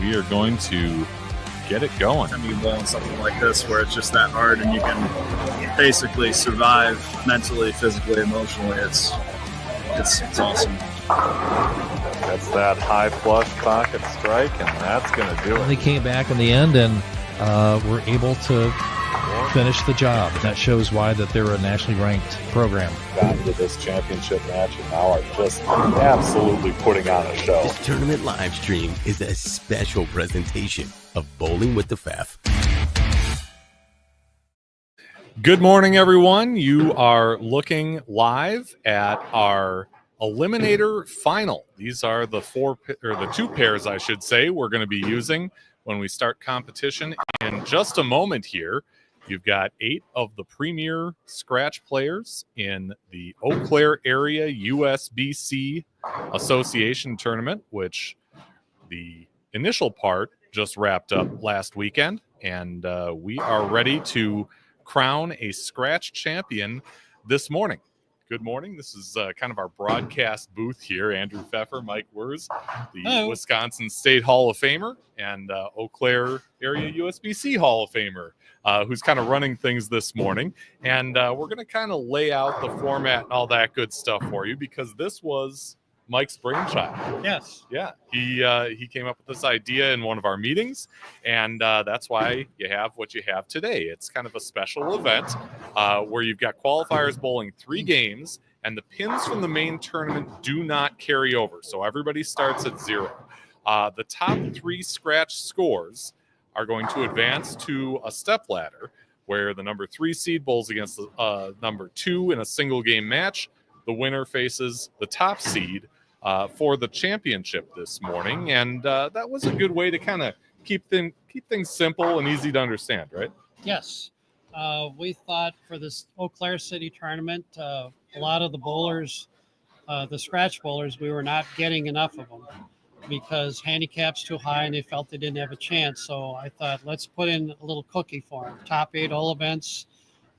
we are going to get it going. I mean, bowling something like this where it's just that hard and you can basically survive mentally, physically, emotionally. It's awesome. That's that high flush pocket strike, and that's going to do it. They came back in the end and were able to finish the job. That shows why that they're a nationally ranked program. Got into this championship match and now are just absolutely putting on a show. This tournament live stream is a special presentation of Bowling with the Pfaff. Good morning, everyone. You are looking live at our Eliminator final. These are the two pairs, I should say, we're going to be using when we start competition in just a moment here. You've got 8 of the premier scratch players in the Eau Claire area USBC Association tournament, which the initial part just wrapped up last weekend. And we are ready to crown a scratch champion this morning. Good morning. This is kind of our broadcast booth here. Andrew Pfeffer, Mike Wurz, the Hello. Wisconsin State Hall of Famer, and Eau Claire area USBC Hall of Famer, who's kind of running things this morning. And we're going to kind of lay out the format and all that good stuff for you because this was Mike's brainchild. Yes. Yeah, he came up with this idea in one of our meetings, and that's why you have what you have today. It's kind of a special event where you've got qualifiers bowling 3 games, and the pins from the main tournament do not carry over, so everybody starts at 0. The top 3 scratch scores are going to advance to a stepladder, where the number 3 seed bowls against the number 2 in a single game match. The winner faces the top seed for the championship this morning, and that was a good way to kind of keep things simple and easy to understand, right? Yes. We thought for this Eau Claire City tournament, a lot of the bowlers, the scratch bowlers, we were not getting enough of them because handicap's too high and they felt they didn't have a chance. So I thought, let's put in a little cookie for them. Top 8 all events.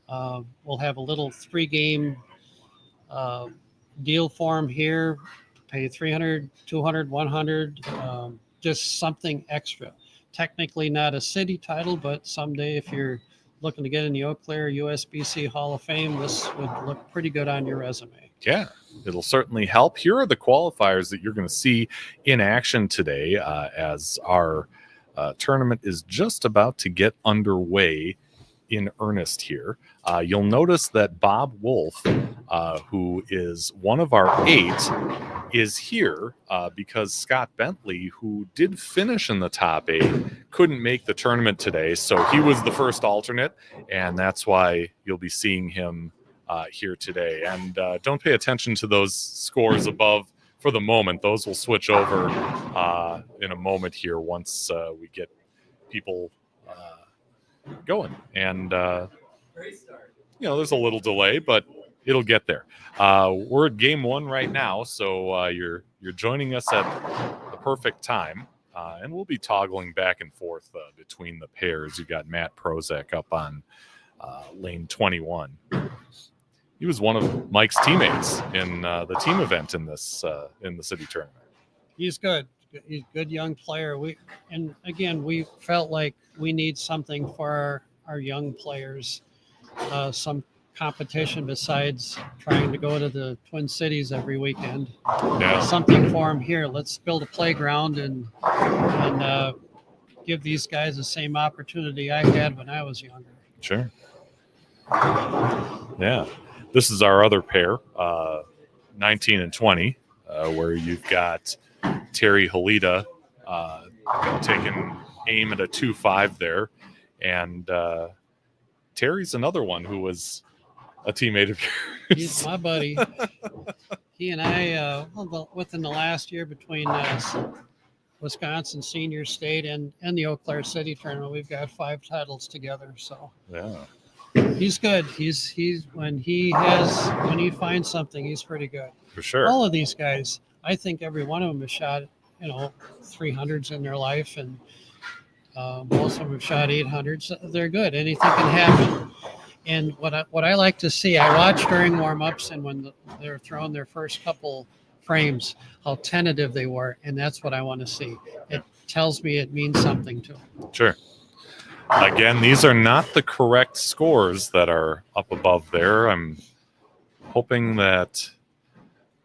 We'll have a little 3-game deal for them here. Pay 300, 200, 100, just something extra. Technically not a city title, but someday if you're looking to get in the Eau Claire USBC Hall of Fame, this would look pretty good on your resume. Yeah, it'll certainly help. Here are the qualifiers that you're going to see in action today as our tournament is just about to get underway in earnest here. You'll notice that Bob Wolf, who is one of our 8, is here because Scott Bentley, who did finish in the top 8, couldn't make the tournament today. So he was the first alternate, and that's why you'll be seeing him here today. And don't pay attention to those scores above for the moment. Those will switch over in a moment here once we get people going. And there's a little delay, but it'll get there. We're at game 1 right now, so you're joining us at the perfect time, and we'll be toggling back and forth between the pairs. You've got Matt Prozac up on lane 21. He was one of Mike's teammates in the team event in the city tournament. He's good. He's a good young player. We felt like we need something for our young players, some competition besides trying to go to the Twin Cities every weekend. Yeah. Something for them here. Let's build a playground and give these guys the same opportunity I had when I was younger. Sure. Yeah. This is our other pair, 19 and 20, where you've got Terry Halita taking aim at a 2-5 there. And Terry's another one who was a teammate of yours. He's my buddy. He and I, within the last year between Wisconsin Senior State and the Eau Claire City tournament, we've got 5 titles together. So yeah, he's good. He's when he finds something, he's pretty good. For sure. All of these guys, I think every one of them has shot, 300s in their life, and most of them have shot 800s. They're good. Anything can happen. And what I like to see, I watch during warm-ups and when they're throwing their first couple frames, how tentative they were, and that's what I want to see. It tells me it means something to them. Sure. Again, these are not the correct scores that are up above there. I'm hoping that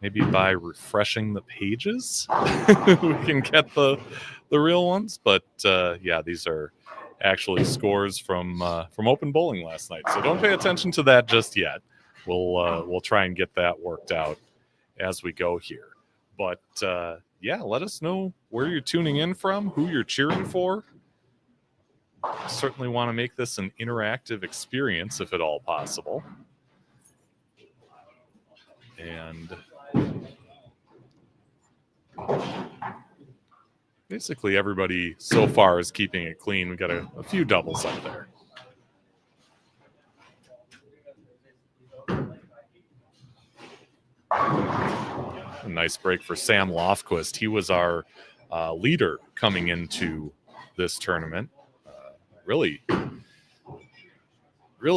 maybe by refreshing the pages, we can get the real ones. But yeah, these are actually scores from open bowling last night. So don't pay attention to that just yet. We'll try and get that worked out as we go here. But yeah, let us know where you're tuning in from, who you're cheering for. Certainly want to make this an interactive experience if at all possible. And basically everybody so far is keeping it clean. We got a few doubles up there. A nice break for Sam Lofquist. He was our leader coming into this tournament. Really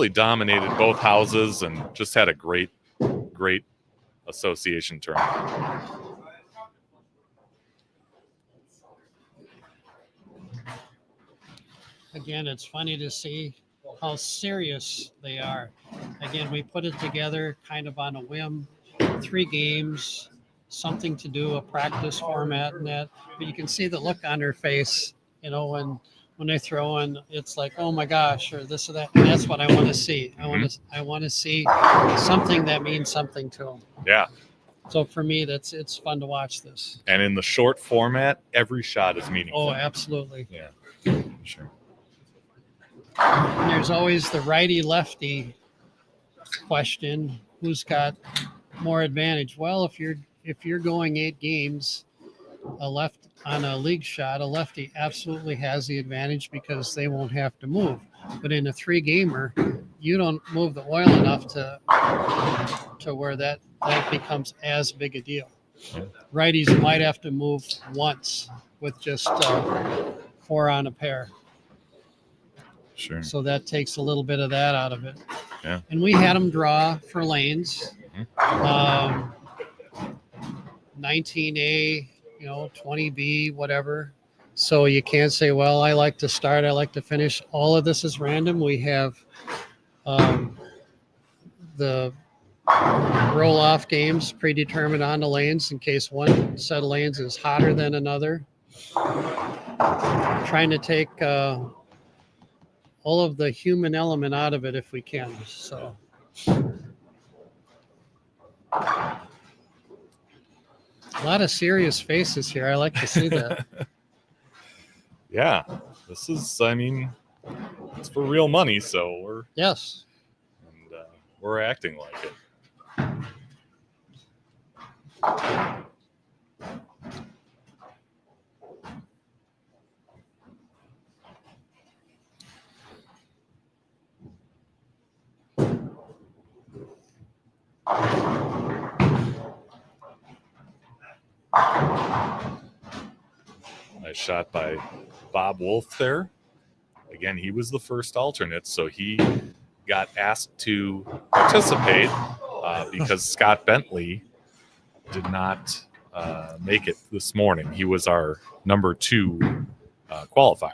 dominated both houses and just had a great association tournament. Again, it's funny to see how serious they are. Again, we put it together kind of on a whim, 3 games, something to do, a practice format and that. But you can see the look on their face, you know, when they throw in, it's like, oh my gosh, or this or that. And that's what I want to see. I want to see something that means something to them. Yeah. So for me, it's fun to watch this. And in the short format, every shot is meaningful. Oh, absolutely. Yeah, sure. And there's always the righty-lefty question: who's got more advantage? Well, if you're going 8 games, a left on a league shot, a lefty absolutely has the advantage because they won't have to move. But in a 3-gamer, you don't move the oil enough to where that becomes as big a deal. Yeah. Righties might have to move once with just 4 on a pair. Sure. So that takes a little bit of that out of it. Yeah. And we had them draw for lanes. 19A, 20B, whatever. So you can't say, well, I like to start, I like to finish. All of this is random. We have the roll-off games predetermined on the lanes in case one set of lanes is hotter than another. Trying to take all of the human element out of it if we can. So a lot of serious faces here. I like to see that. Yeah, this is, it's for real money, so we're acting like it. Nice shot by Bob Wolf there. Again, he was the first alternate, so he got asked to participate because Scott Bentley did not make it this morning. He was our number 2 qualifier.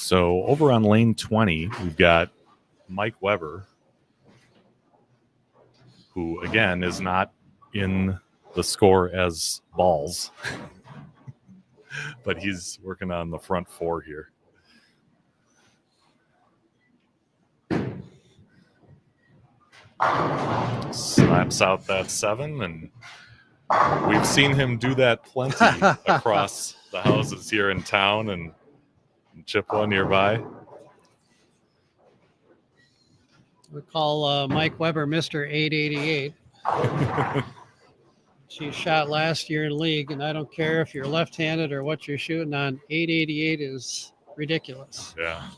So over on lane 20, we've got Mike Weber, who again is not in the score as balls, but he's working on the front four here. Slaps out that 7, and we've seen him do that plenty across the houses here in town and chip one nearby. We call Mike Weber Mr. 888. She shot last year in league, and I don't care if you're left-handed or what you're shooting on. 888 is ridiculous. Yeah.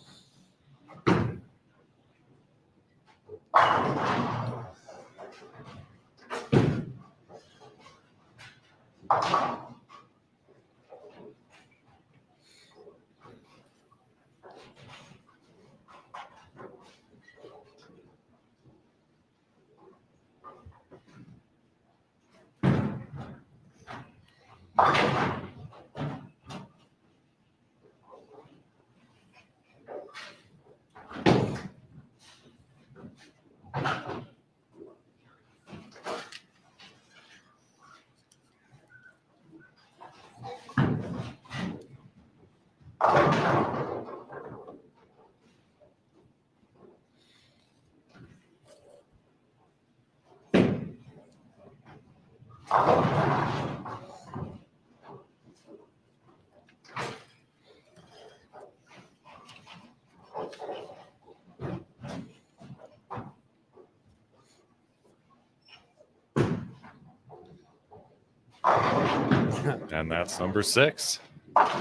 And that's number 6. Yeah.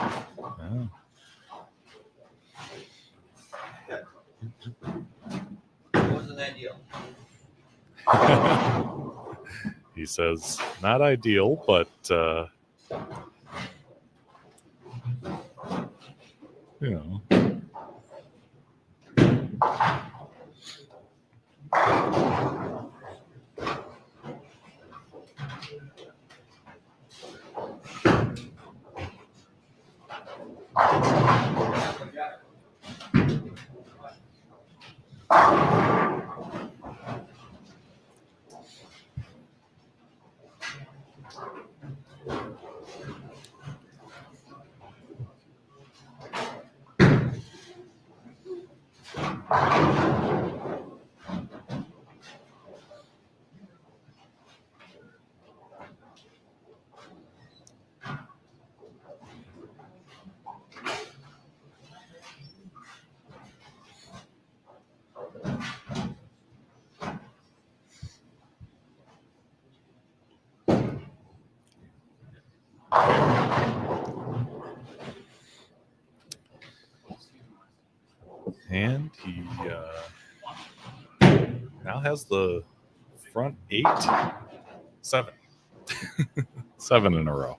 Wasn't ideal. He says, not ideal, but you know. And he now has the front 8, 7. 7 in a row.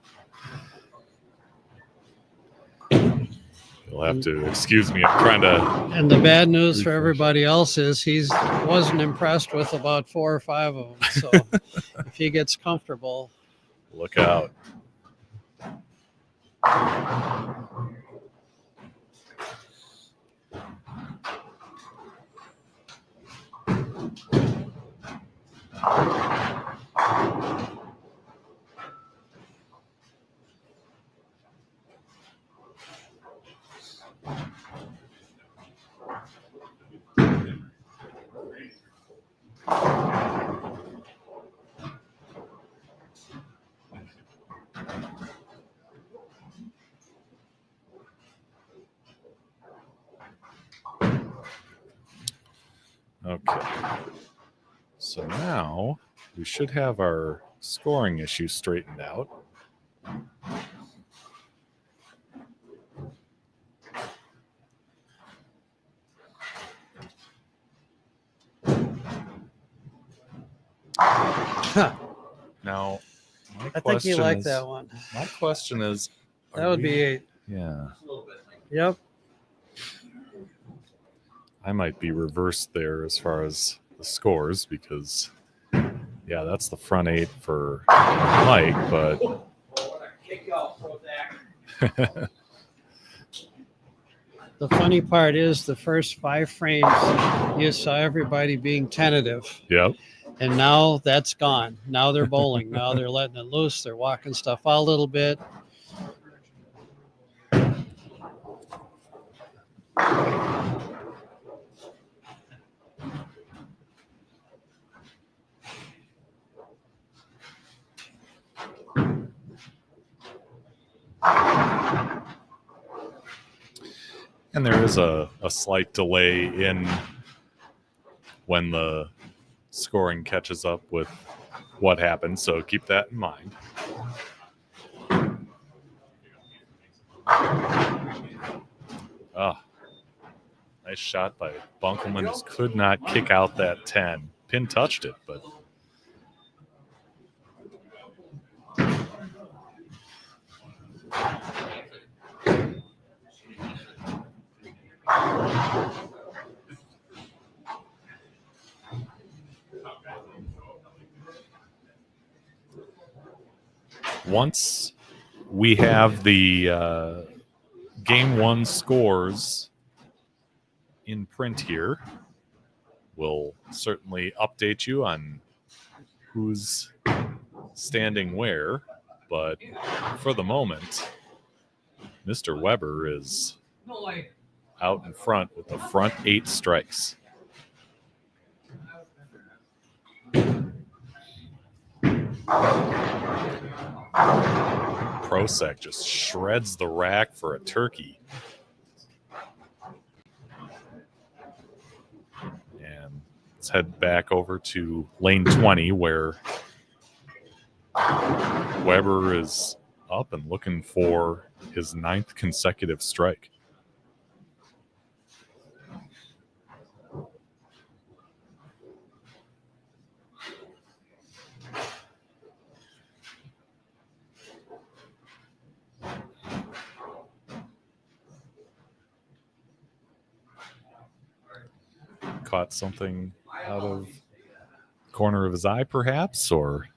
You'll have to excuse me. I'm trying to. And the bad news for everybody else is he wasn't impressed with about 4 or 5 of them. So if he gets comfortable, Look out. Okay. So now we should have our scoring issue straightened out. Now, I think you like that one. My question is, That would be 8. Yeah, Yep. I might be reversed there as far as the scores because, yeah, that's the front 8 for Mike, but The funny part is the first 5 frames, you saw everybody being tentative. Yep. And now that's gone. Now they're bowling. Now they're letting it loose. They're walking stuff out a little bit. And there is a slight delay in when the scoring catches up with what happened, so keep that in mind. Nice shot by Bunkelman. Just could not kick out that 10. Pin touched it, but once we have the game 1 scores in print here, we'll certainly update you on who's standing where, but for the moment, Mr. Weber is out in front with the front 8 strikes. Prosek just shreds the rack for a turkey. And let's head back over to lane 20 where Weber is up and looking for his 9th consecutive strike. Caught something out of the corner of his eye, perhaps, or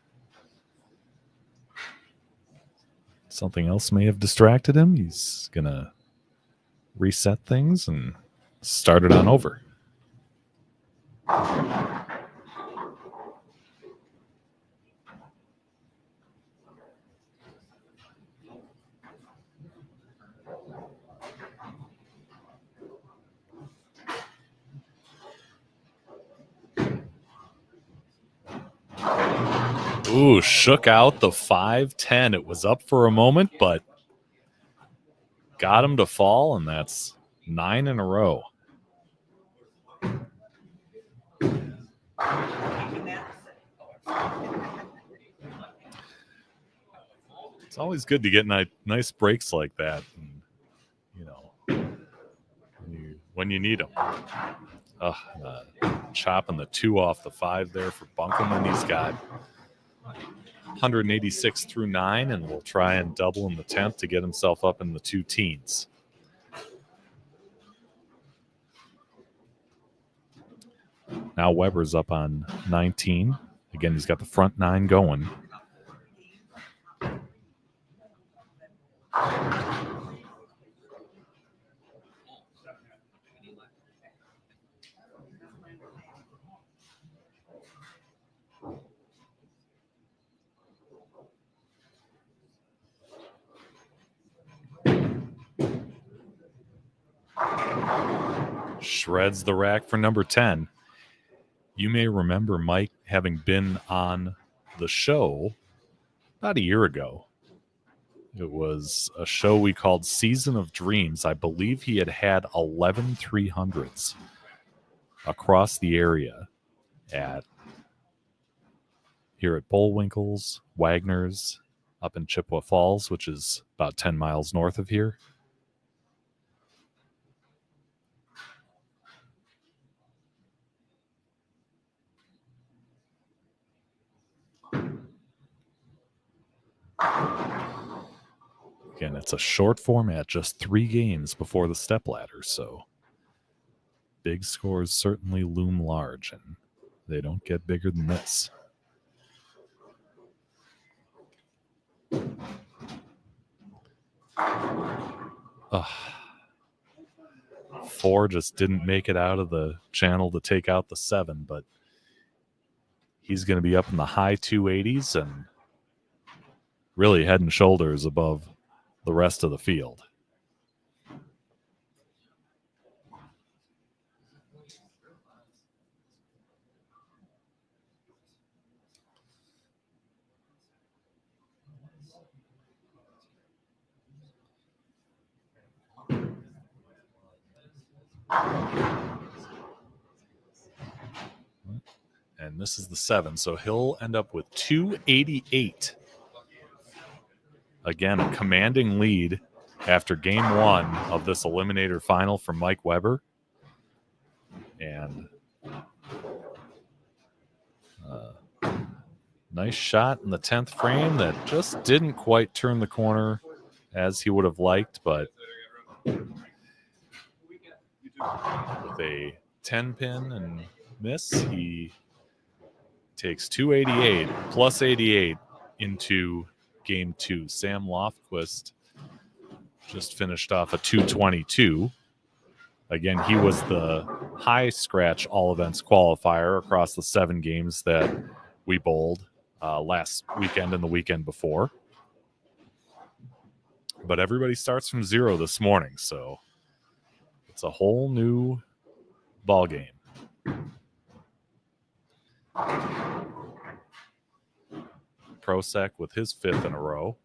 something else may have distracted him. He's going to reset things and start it on over. Ooh, shook out the 5-10. It was up for a moment, but got him to fall, and that's 9 in a row. It's always good to get nice breaks like that, and, you know, when you need them. Chopping the 2 off the 5 there for Bunkelman. He's got 186 through 9, and will try and double in the 10th to get himself up in the 2 teens. Now Weber's up on 19. Again, he's got the front 9 going. Shreds the rack for number 10. You may remember Mike having been on the show about a year ago. It was a show we called Season of Dreams. I believe he had 11 300s across the area here at Bowl Winkle's, Wagner's, up in Chippewa Falls, which is about 10 miles north of here. Again, it's a short format, just 3 games before the stepladder, so big scores certainly loom large, and they don't get bigger than this. 4 just didn't make it out of the channel to take out the 7, but he's going to be up in the high 280s and really head and shoulders above the rest of the field. And this is the 7, so he'll end up with 288. Again, a commanding lead after game 1 of this Eliminator final from Mike Weber. And nice shot in the 10th frame that just didn't quite turn the corner as he would have liked, but with a 10 pin and miss, he takes 288 plus 88 into game 2. Sam Lofquist just finished off a 222. Again, he was the high scratch all events qualifier across the 7 games that we bowled last weekend and the weekend before. But everybody starts from 0 this morning, so it's a whole new ball game. Prosek with his 5th in a row.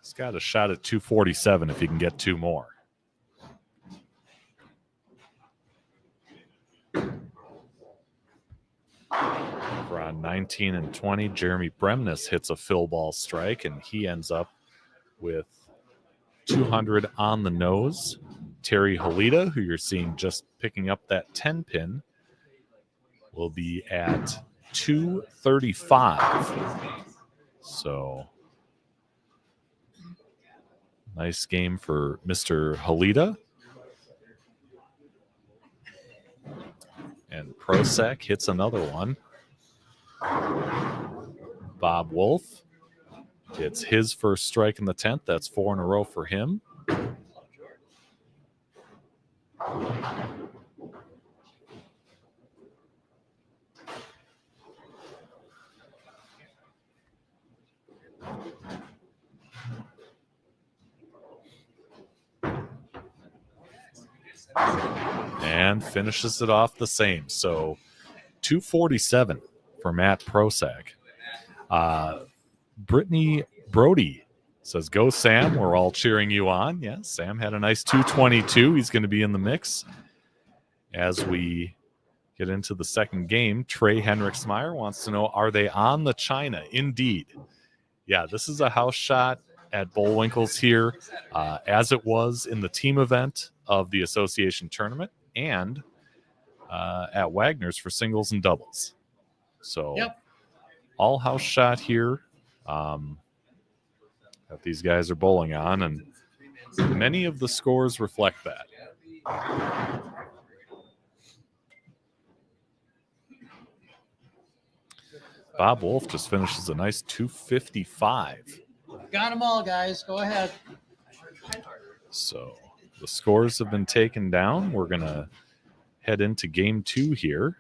He's got a shot at 247 if he can get 2 more. We're on 19 and 20. Jeremy Bremnes hits a fill ball strike, and he ends up with 200 on the nose. Terry Halita, who you're seeing just picking up that 10 pin, will be at 235. So nice game for Mr. Halita. And Prosek hits another one. Bob Wolf gets his first strike in the 10th. That's 4 in a row for him. And finishes it off the same. So 247 for Matt Prosek. Brittany Brody says, "Go Sam, we're all cheering you on." Yeah, Sam had a nice 222. He's going to be in the mix as we get into the second game. Trey Henriksmeyer wants to know, are they on the China? Indeed. Yeah, this is a house shot at Bowl Winkle's here, as it was in the team event of the association tournament and at Wagner's for singles and doubles. So all house shot here that these guys are bowling on, and many of the scores reflect that. Bob Wolf just finishes a nice 255. Got them all, guys. Go ahead. So the scores have been taken down. We're going to head into game 2 here.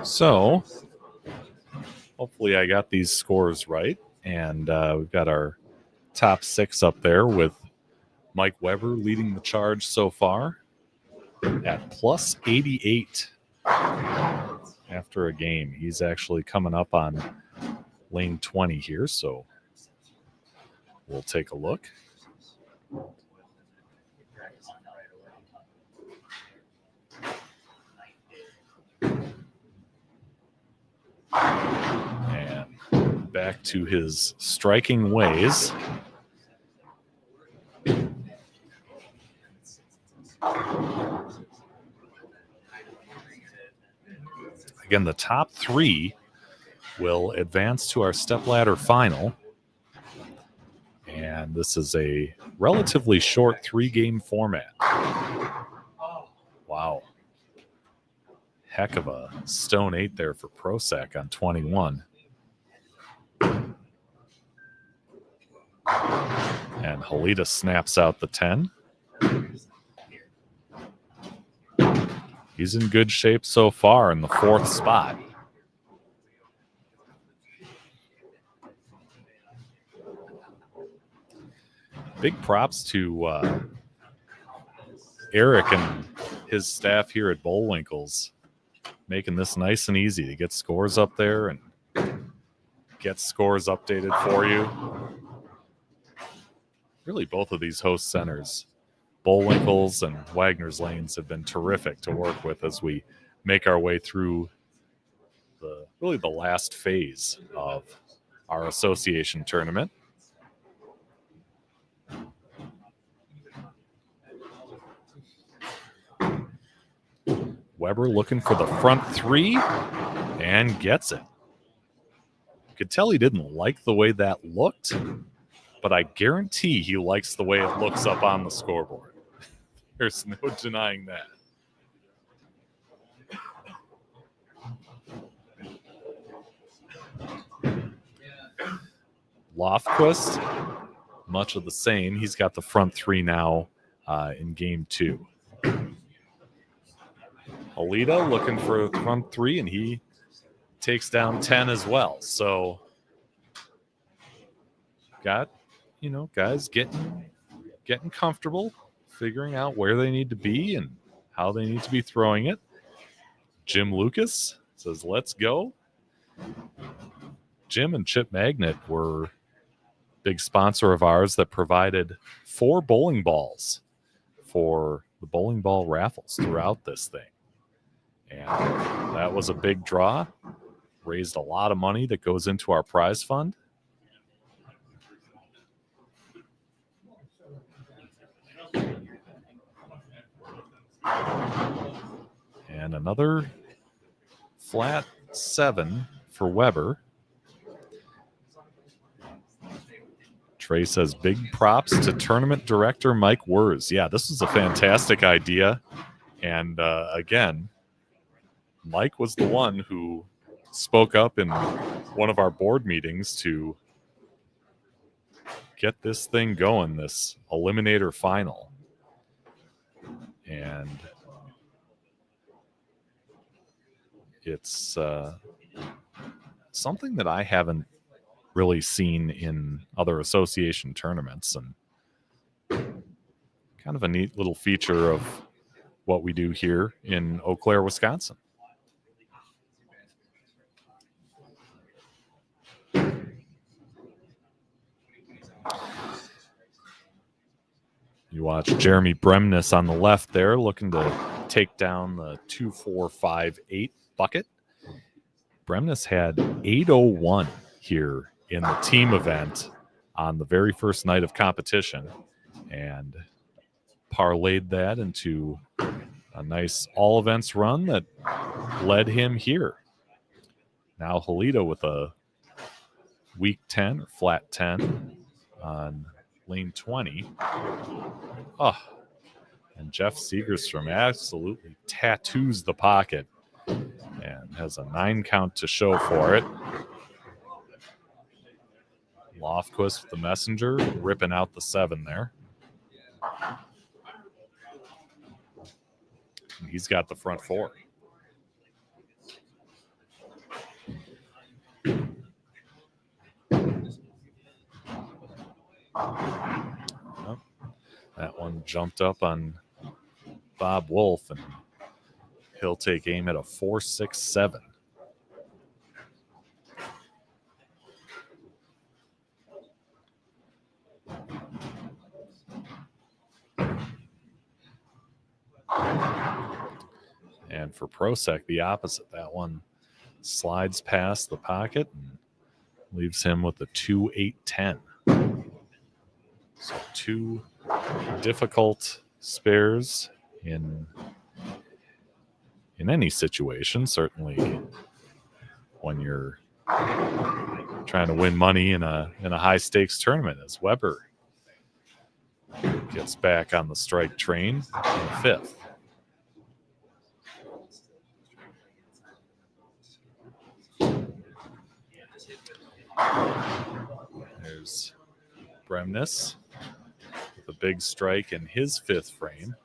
So hopefully I got these scores right. And we've got our top 6 up there with Mike Weber leading the charge so far at plus 88 after a game. He's actually coming up on lane 20 here, so we'll take a look. And back to his striking ways. Again, the top 3 will advance to our stepladder final. And this is a relatively short 3-game format. Wow. Heck of a stone 8 there for Prosac on 21. And Halita snaps out the 10. He's in good shape so far in the 4th spot. Big props to Eric and his staff here at Bowl Winkle's, making this nice and easy to get scores up there and get scores updated for you. Really, both of these host centers, Bowl Winkle's and Wagner's Lanes, have been terrific to work with as we make our way through the last phase of our association tournament. Weber looking for the front 3 and gets it. You could tell he didn't like the way that looked, but I guarantee he likes the way it looks up on the scoreboard. There's no denying that. Lofquist, much of the same. He's got the front 3 now in game 2. Alita looking for the front 3, and he takes down 10 as well. So got, guys getting comfortable, figuring out where they need to be and how they need to be throwing it. Jim Lucas says, let's go. Jim and Chip Magnet were a big sponsor of ours that provided 4 bowling balls for the bowling ball raffles throughout this thing. And that was a big draw. Raised a lot of money that goes into our prize fund. And another flat 7 for Weber. Trey says big props to tournament director Mike Wurz. Yeah, this is a fantastic idea. And again, Mike was the one who spoke up in one of our board meetings to get this thing going, this Eliminator final. And it's something that I haven't really seen in other association tournaments, and kind of a neat little feature of what we do here in Eau Claire, Wisconsin. You watch Jeremy Bremnes on the left there, looking to take down the 2-4-5-8 bucket. Bremnes had 801 here in the team event on the very first night of competition, and parlayed that into a nice all events run that led him here. Now Halita with a weak 10 or flat 10 on lane 20. Oh, and Jeff Segerstrom absolutely tattoos the pocket and has a 9 count to show for it. Lofquist with the messenger, ripping out the 7 there. And he's got the front 4. one jumped up on Bob Wolf, and he'll take aim at a 4.67. And for Prosek, the opposite. That one slides past the pocket and leaves him with a 2.810. So two difficult spares in any situation, certainly when you're trying to win money in a high stakes tournament, as Weber gets back on the strike train in the fifth. There's Bremnes with a big strike in his fifth frame.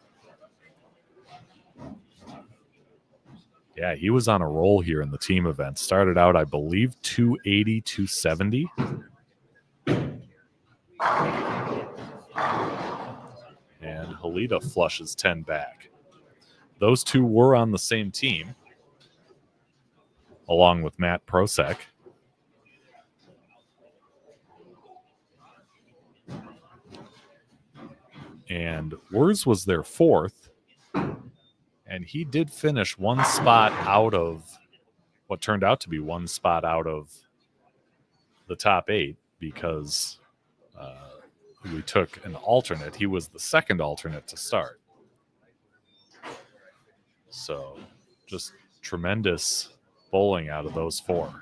Yeah, he was on a roll here in the team event. Started out, I believe, 280, 270. And Halida flushes 10 back. Those two were on the same team, along with Matt Prosek. And Wurz was their fourth, and he did finish one spot out of what turned out to be one spot out of the top 8 because we took an alternate. He was the second alternate to start. So just tremendous bowling out of those four.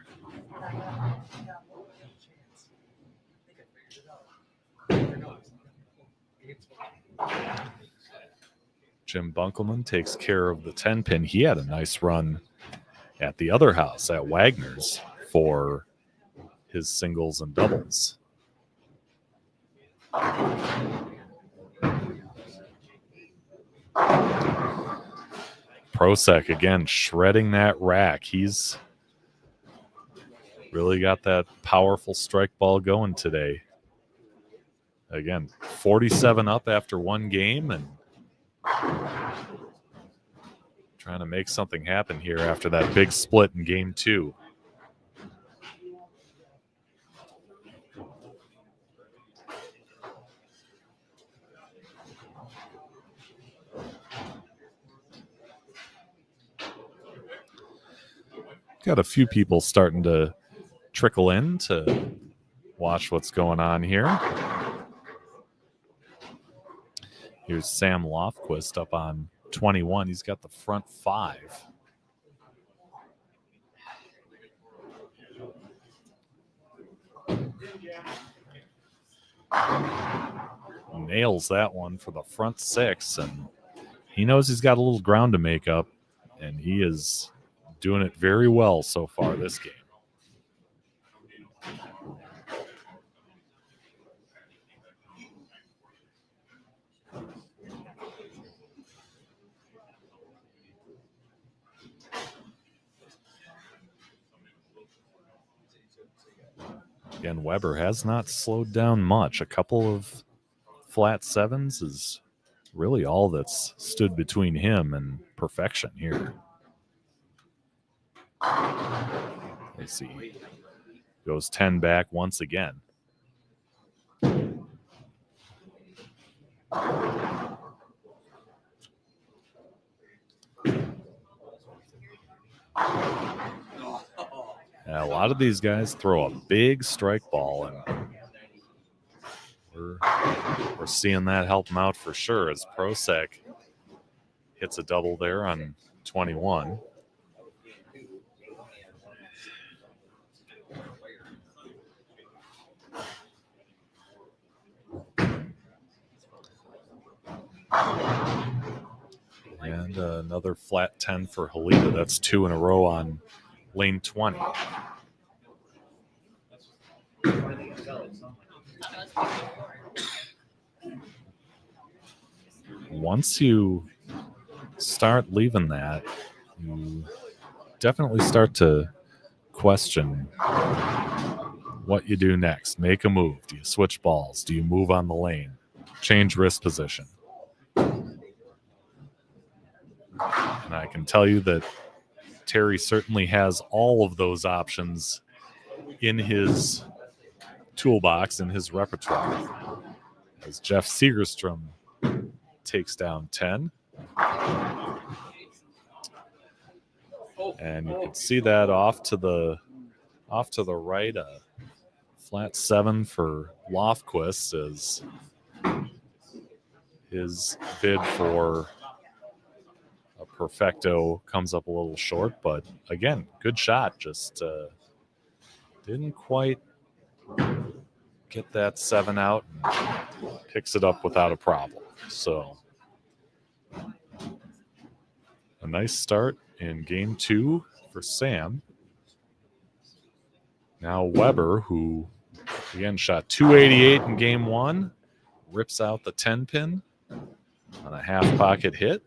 Jim Bunkelman takes care of the 10-pin. He had a nice run at the other house, at Wagner's, for his singles and doubles. Prosek, again, shredding that rack. He's really got that powerful strike ball going today. Again, 47 up after one game and trying to make something happen here after that big split in game 2. Got a few people starting to trickle in to watch what's going on here. Here's Sam Lofquist up on 21. He's got the front 5. Nails that one for the front 6, and he knows he's got a little ground to make up, and he is doing it very well so far this game. Again, Weber has not slowed down much. A couple of flat 7s is really all that's stood between him and perfection here. Let's see. Goes 10 back once again. A lot of these guys throw a big strike ball, and we're seeing that help them out for sure as Prosek hits a double there on 21. And another flat 10 for Halida. That's 2 in a row on lane 20. Once you start leaving that, you definitely start to question what you do next. Make a move. Do you switch balls? Do you move on the lane? Change wrist position? And I can tell you that Terry certainly has all of those options in his toolbox, in his repertoire. As Jeff Segerstrom takes down 10. And you can see that off to the right, a flat 7 for Lofquist as his bid for a perfecto comes up a little short, but again, good shot. Just didn't quite get that 7 out and picks it up without a problem. So a nice start in game 2 for Sam. Now Weber, who again shot 288 in game 1, rips out the 10 pin on a half pocket hit.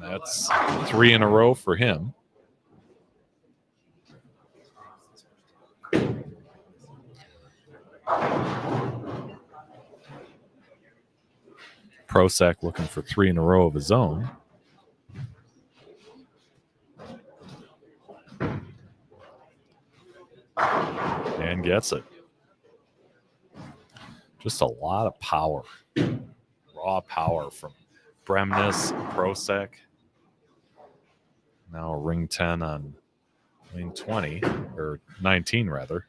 That's 3 in a row for him. Prosek looking for 3 in a row of his own. And gets it. Just a lot of power. Raw power from Bremnes, Prosek. Now a ring 10 on lane 20, or 19 rather.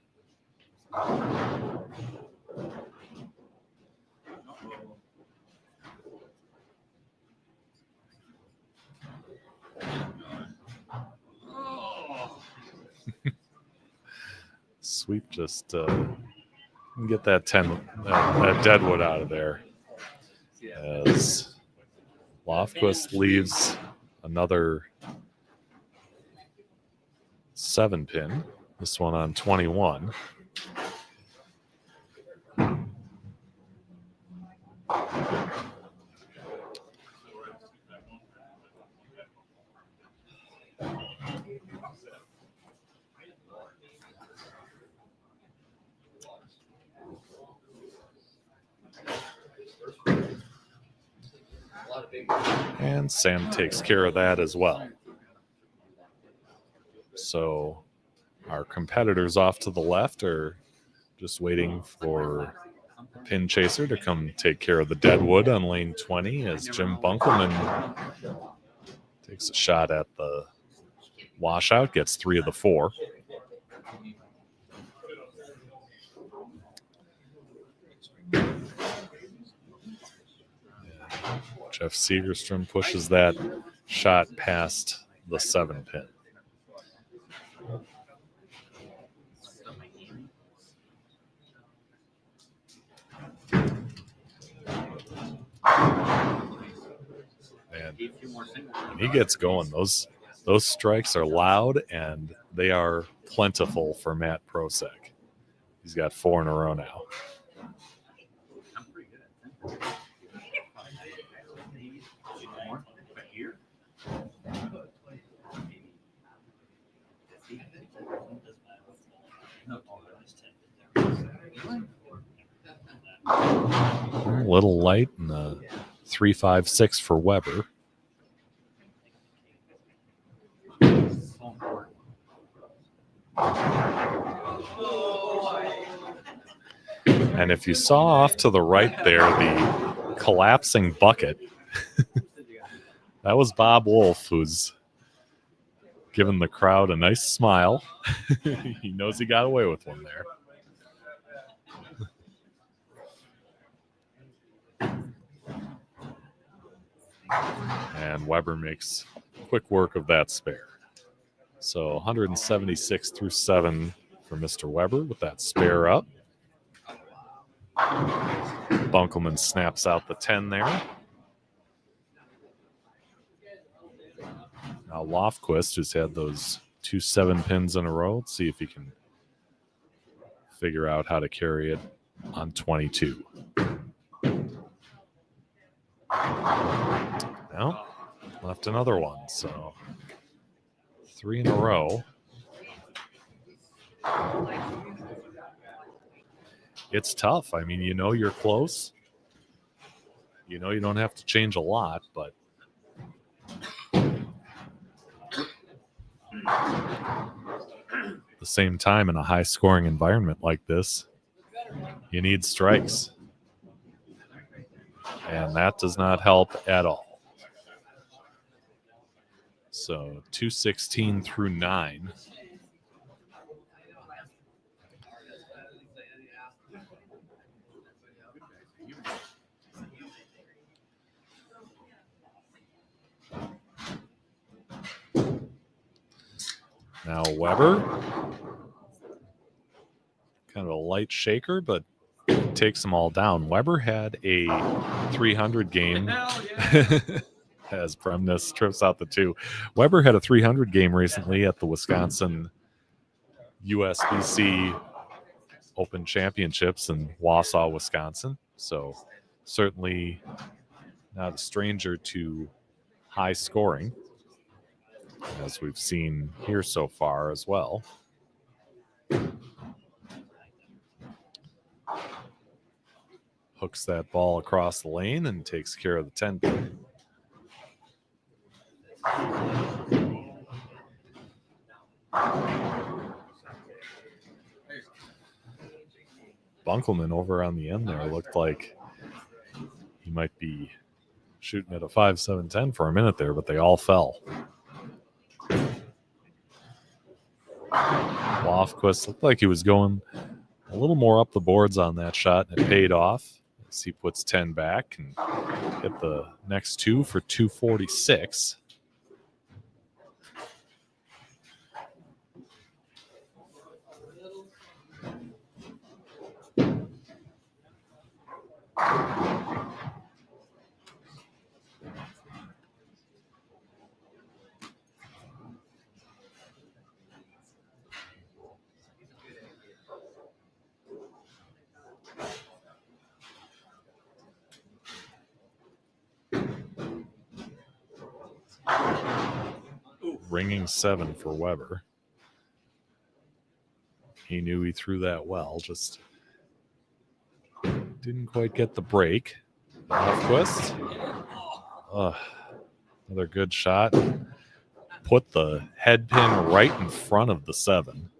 Sweep just get that 10, that deadwood out of there. As Lofquist leaves another 7 pin. This one on 21. And Sam takes care of that as well. So our competitors off to the left are just waiting for Pin Chaser to come take care of the deadwood on lane 20 as Jim Bunkelman takes a shot at the washout, gets 3 of the 4. Jeff Segerstrom pushes that shot past the 7 pin. And when he gets going, those strikes are loud and they are plentiful for Matt Prosek. He's got 4 in a row now. A little light in the 3.56 for Weber. And if you saw off to the right there, the collapsing bucket, that was Bob Wolf, who's giving the crowd a nice smile. He knows he got away with one there. And Weber makes quick work of that spare. So 176 through 7 for Mr. Weber with that spare up. Bunkelman snaps out the 10 there. Now Lofquist, who's had those 2 7 pins in a row. Let's see if he can figure out how to carry it on 22. No, left another one. So 3 in a row. It's tough. I mean, you know you're close. You know you don't have to change a lot, but At the same time, in a high-scoring environment like this, you need strikes. And that does not help at all. So 216 through 9. Now Weber, kind of a light shaker, but takes them all down. Weber had a 300 game as Bremnes trips out the 2. Weber had a 300 game recently at the Wisconsin USBC Open Championships in Wausau, Wisconsin. So certainly not a stranger to high scoring, as we've seen here so far as well. Hooks that ball across the lane and takes care of the 10 pin. Bunkelman over on the end there looked like he might be shooting at a 5-7-10 for a minute there, but they all fell. Lofquist looked like he was going a little more up the boards on that shot, and it paid off as he puts 10 back and hit the next 2 for 246. Ringing 7 for Weber. He knew he threw that well, just didn't quite get the break. Lofquist. Another good shot. Put the head pin right in front of the 7.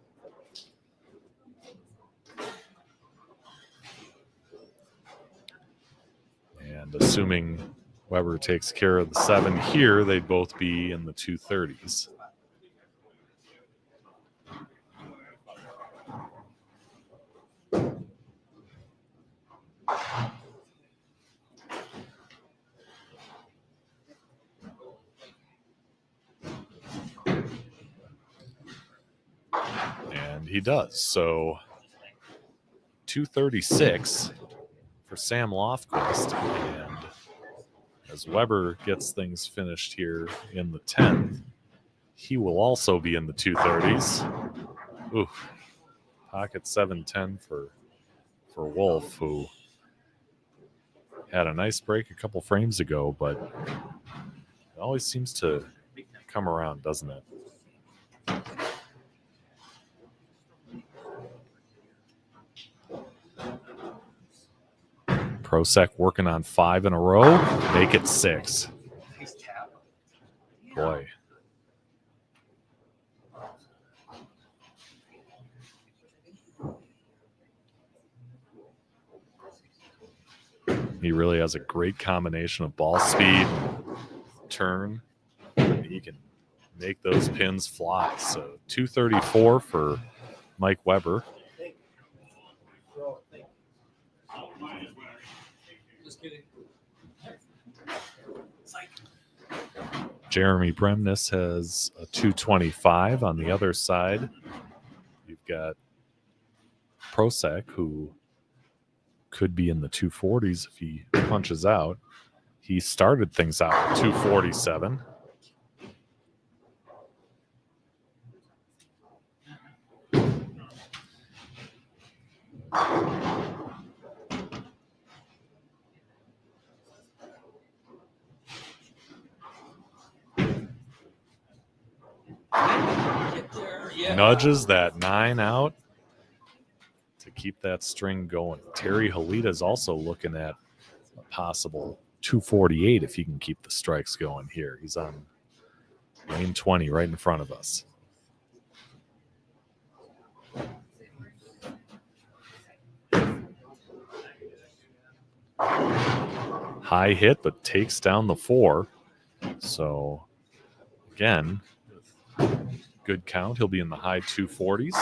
And assuming Weber takes care of the 7 here, they'd both be in the 230s. And he does. So 236 for Sam Lofquist. And as Weber gets things finished here in the 10th, he will also be in the 230s. Ooh, pocket 7-10 for Wolf, who had a nice break a couple frames ago, but it always seems to come around, doesn't it? Prosek working on 5 in a row. Make it 6. Boy. He really has a great combination of ball speed, turn. He can make those pins fly. So 234 for Mike Weber. Jeremy Bremnes has a 225 on the other side. You've got Prosek, who could be in the 240s if he punches out. He started things out with 247. Nudges that 9 out to keep that string going. Terry Halita is also looking at a possible 248 if he can keep the strikes going here. He's on lane 20 right in front of us. High hit, but takes down the 4. So, again, good count. He'll be in the high 240s.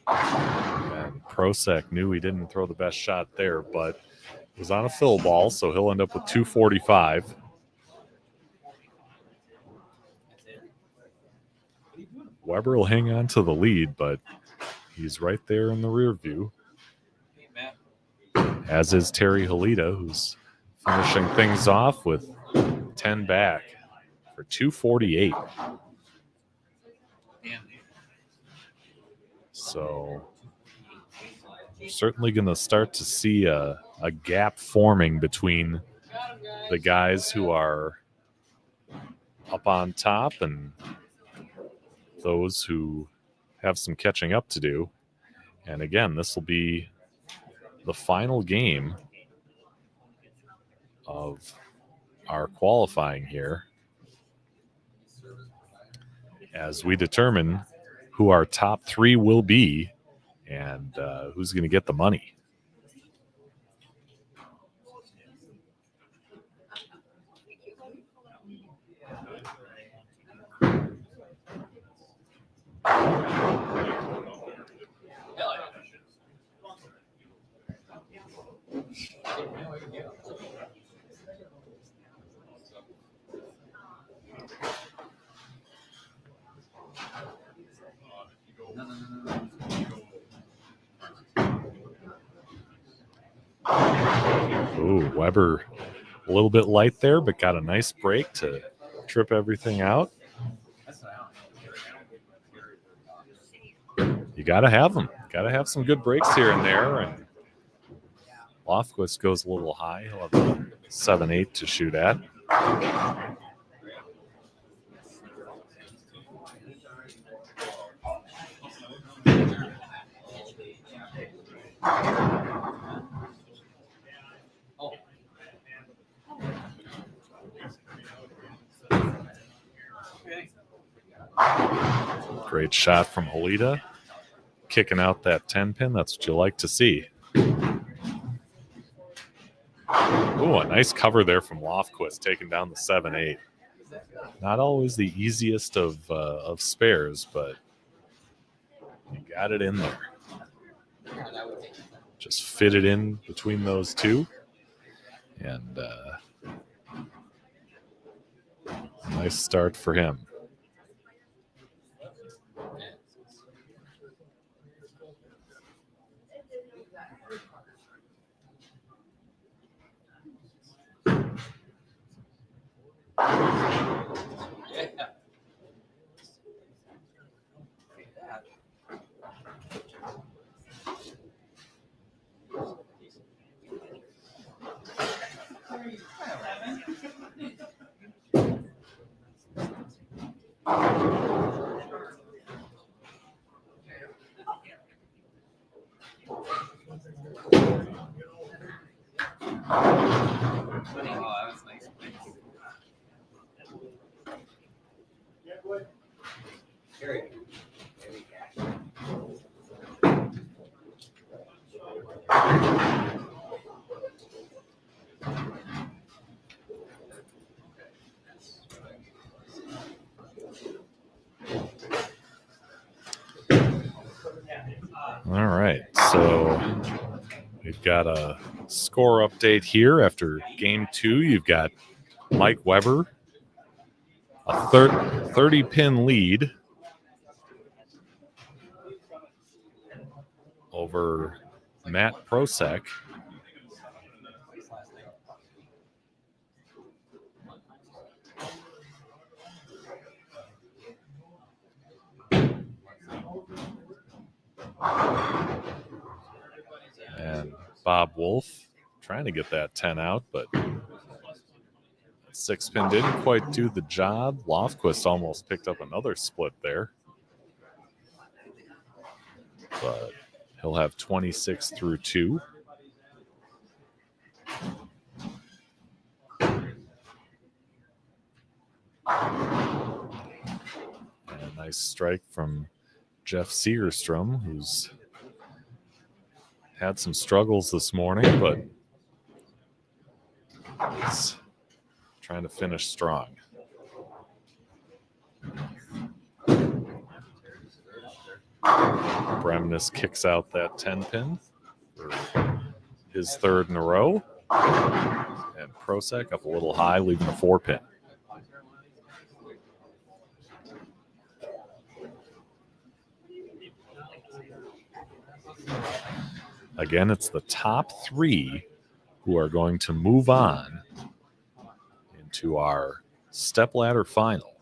And Prosek knew he didn't throw the best shot there, but it was on a fill ball, so he'll end up with 245. Weber will hang on to the lead, but he's right there in the rear view. As is Terry Halita, who's finishing things off with 10 back for 248. So we're certainly going to start to see a gap forming between the guys who are up on top and those who have some catching up to do. And again, this will be the final game of our qualifying here as we determine who our top 3 will be and who's going to get the money. Ooh, Weber a little bit light there, but got a nice break to trip everything out. You got to have them. Got to have some good breaks here and there. And Lofquist goes a little high. He'll have a 7-8 to shoot at. Great shot from Halita. Kicking out that 10 pin. That's what you like to see. Ooh, a nice cover there from Lofquist, taking down the 7-8. Not always the easiest of spares, but you got it in there. Just fit it in between those two. And nice start for him. All right, so we've got a score update here after game 2. You've got Mike Weber, a 30-pin lead over Matt Prosek. And Bob Wolf trying to get that 10 out, but 6-pin didn't quite do the job. Lofquist almost picked up another split there. But he'll have 26 through 2. strike from Jeff Segerstrom, who's had some struggles this morning, but he's trying to finish strong. Bremnes kicks out that 10-pin for his third in a row. And Prosek up a little high, leaving a 4-pin. Again, it's the top 3 who are going to move on into our stepladder final.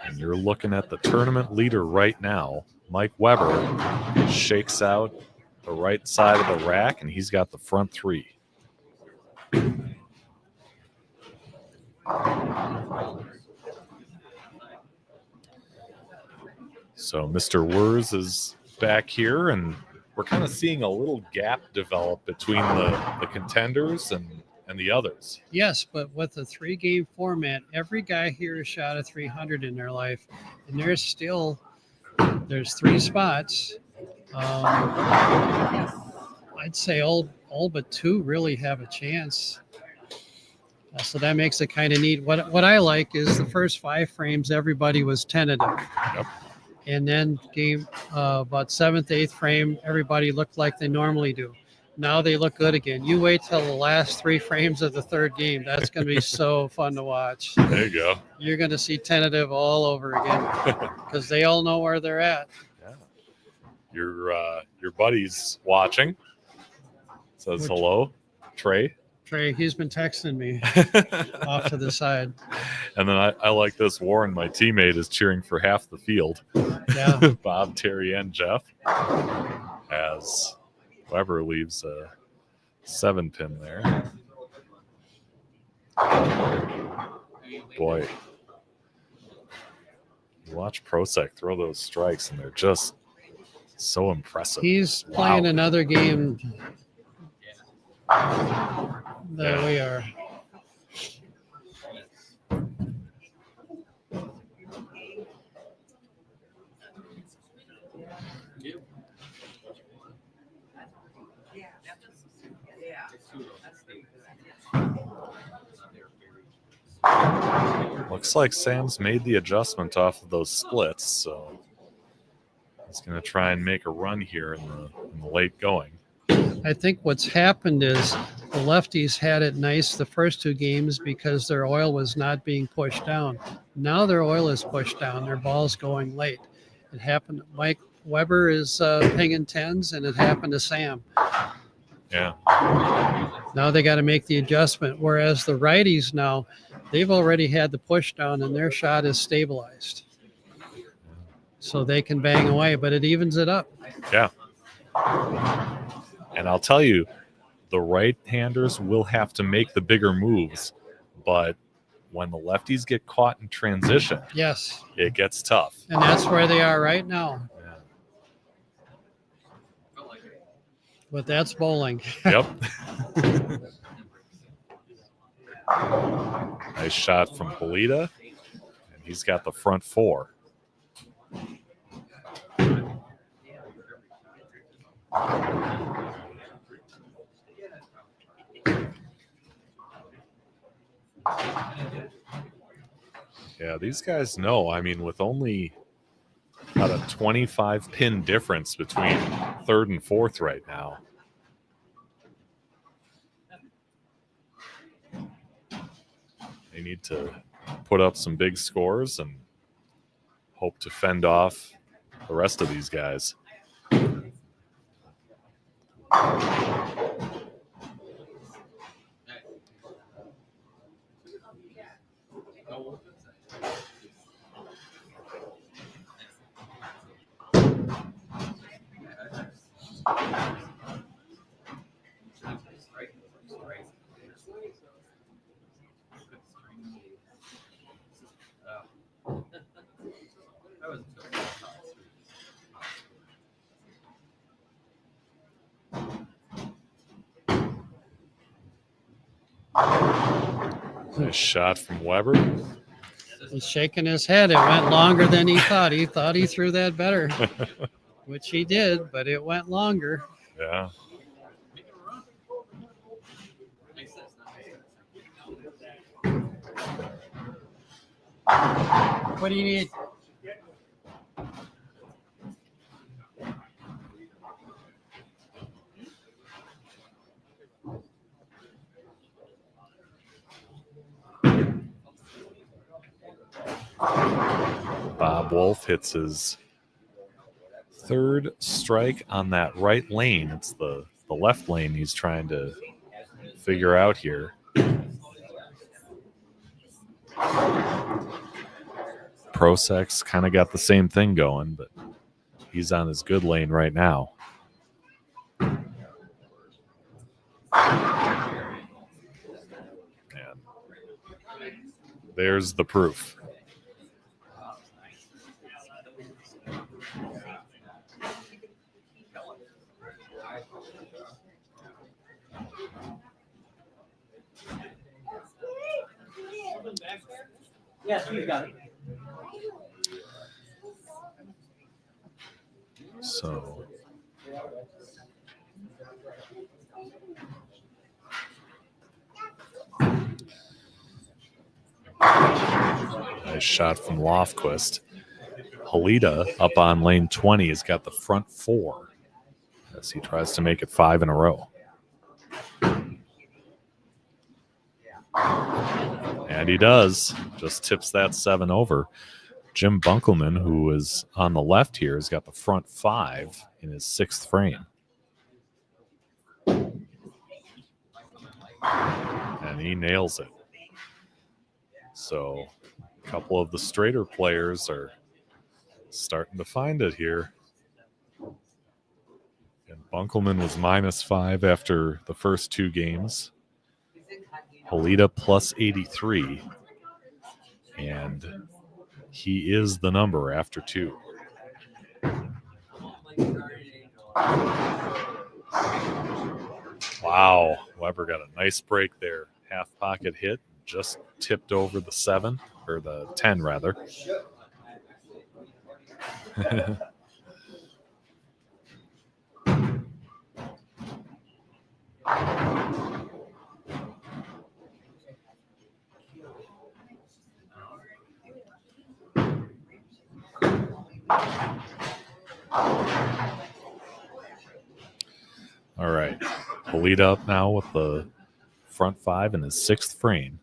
And you're looking at the tournament leader right now. Mike Weber shakes out the right side of the rack, and he's got the front 3. So Mr. Wurz is back here, and we're kind of seeing a little gap develop between the contenders and the others. Yes, but with a 3-game format, every guy here has shot a 300 in their life, and there's 3 spots. I'd say all but 2 really have a chance. So that makes it kind of neat. What I like is the first 5 frames, everybody was tentative. Yep. And then about 7th, 8th frame, everybody looked like they normally do. Now they look good again. You wait till the last 3 frames of the 3rd game. That's going to be so fun to watch. There you go. You're going to see tentative all over again because they all know where they're at. Yeah. Your buddy's watching. Says hello, Trey. Trey, he's been texting me off to the side. And then I like this. Warren, my teammate, is cheering for half the field. Yeah. Bob, Terry, and Jeff. As Weber leaves a 7-pin there. Boy. You watch Prosek throw those strikes, and they're just so impressive. He's playing another game than we are. Looks like Sam's made the adjustment off of those splits, so he's going to try and make a run here in the late going. I think what's happened is the lefties had it nice the first 2 games because their oil was not being pushed down. Now their oil is pushed down. Their ball's going late. It happened. Mike Weber is pinging 10s, and it happened to Sam. Yeah. Now they got to make the adjustment, whereas the righties now, they've already had the push down, and their shot is stabilized. So they can bang away, but it evens it up. Yeah. And I'll tell you, the right-handers will have to make the bigger moves, but when the lefties get caught in transition, yes, it gets tough. And that's where they are right now. Yeah. But that's bowling. Yep. Nice shot from Polita, and he's got the front 4. Yeah, these guys know. I mean, with only about a 25-pin difference between 3rd and 4th right now. They need to put up some big scores and hope to fend off the rest of these guys. Nice shot from Weber. He's shaking his head. It went longer than he thought. He thought he threw that better, which he did, but it went longer. Yeah. What do you need? Bob Wolf hits his third strike on that right lane. It's the left lane he's trying to figure out here. Prosek's kind of got the same thing going, but he's on his good lane right now. And there's the proof. Yes, you got it. So nice shot from Lofquist. Halita up on lane 20 has got the front four as he tries to make it 5 in a row. And he does. Just tips that 7 over. Jim Bunkelman, who is on the left here, has got the front 5 in his 6th frame. And he nails it. So a couple of the straighter players are starting to find it here. And Bunkelman was -5 after the first 2 games. Halita plus 83. And he is the number after 2. Wow. Weber got a nice break there. Half pocket hit. Just tipped over the 7, or the 10 rather. All right. Halita up now with the front 5 in his 6th frame.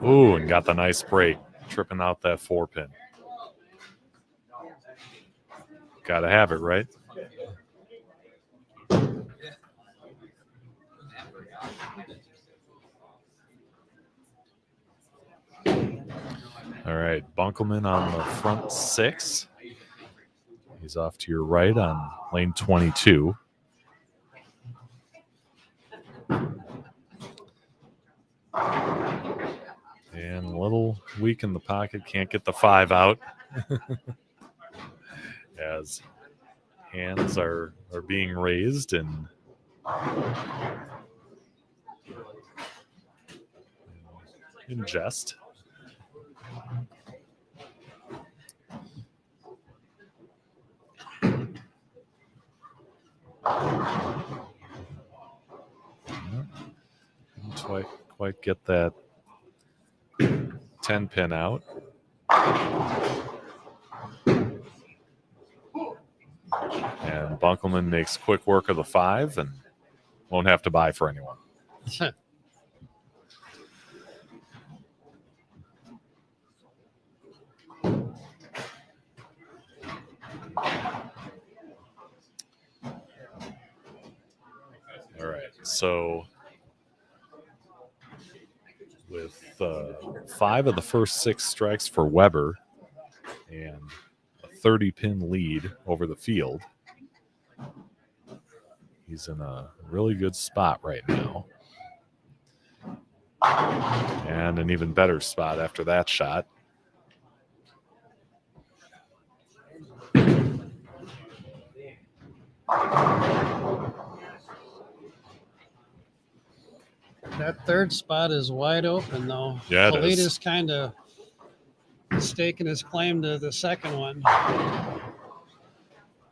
Ooh, and got the nice break, tripping out that 4-pin. Gotta have it, right? All right, Bunkelman on the front 6. He's off to your right on lane 22. And a little weak in the pocket, can't get the 5 out. As hands are being raised and in jest. Didn't quite get that 10 pin out. And Bunkelman makes quick work of the 5 and won't have to buy for anyone. All right, so with 5 of the first 6 strikes for Weber and a 30-pin lead over the field, he's in a really good spot right now. And an even better spot after that shot. That third spot is wide open, though. Yeah, it the lead is. is kind of staking his claim to the second one.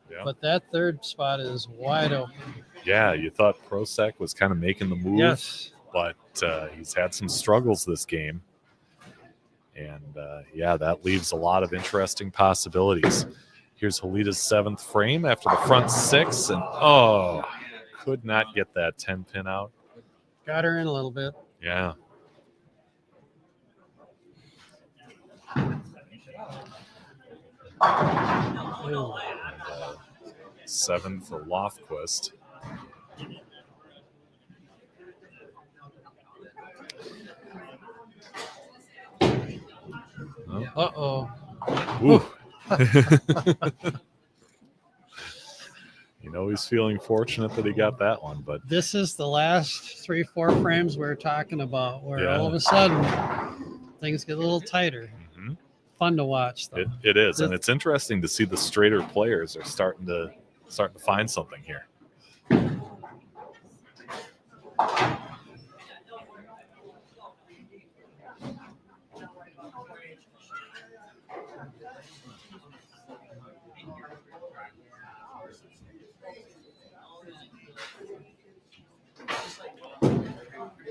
Yeah. But that third spot is wide open. Yeah, you thought Prosek was kind of making the move, Yes. but he's had some struggles this game. And, yeah, that leaves a lot of interesting possibilities. Here's Halita's 7th frame after the front 6, and, could not get that 10-pin out. Got her in a little bit. Yeah. Ooh. 7 for Lofquist. Uh-oh. Ooh. You know he's feeling fortunate that he got that one, but This is the last 3-4 frames we're talking about, where Yeah. all of a sudden things get a little tighter. mhm. Fun to watch, though. It is, and it's interesting to see the straighter players are starting to find something here.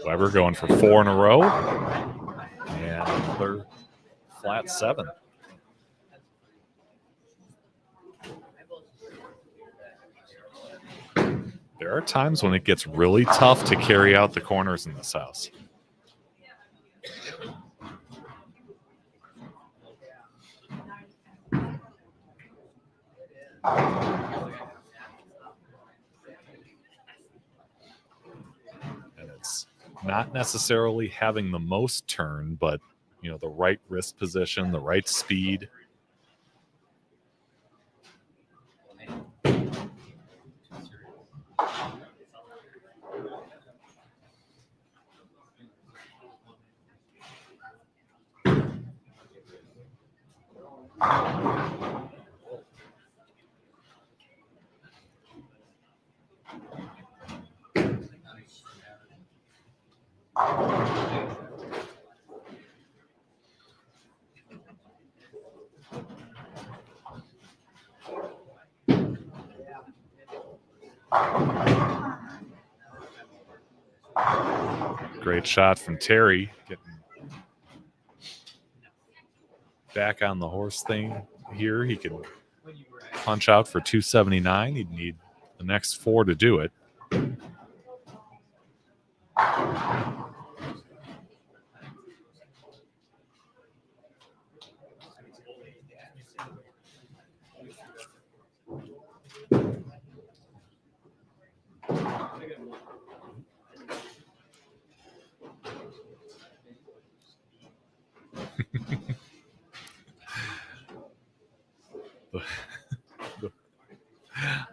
Weber going for 4 in a row, and another flat 7. There are times when it gets really tough to carry out the corners in this house. And it's not necessarily having the most turn, but the right wrist position, the right speed. Great shot from Terry, getting back on the horse thing here. He can punch out for 279. He'd need the next 4 to do it.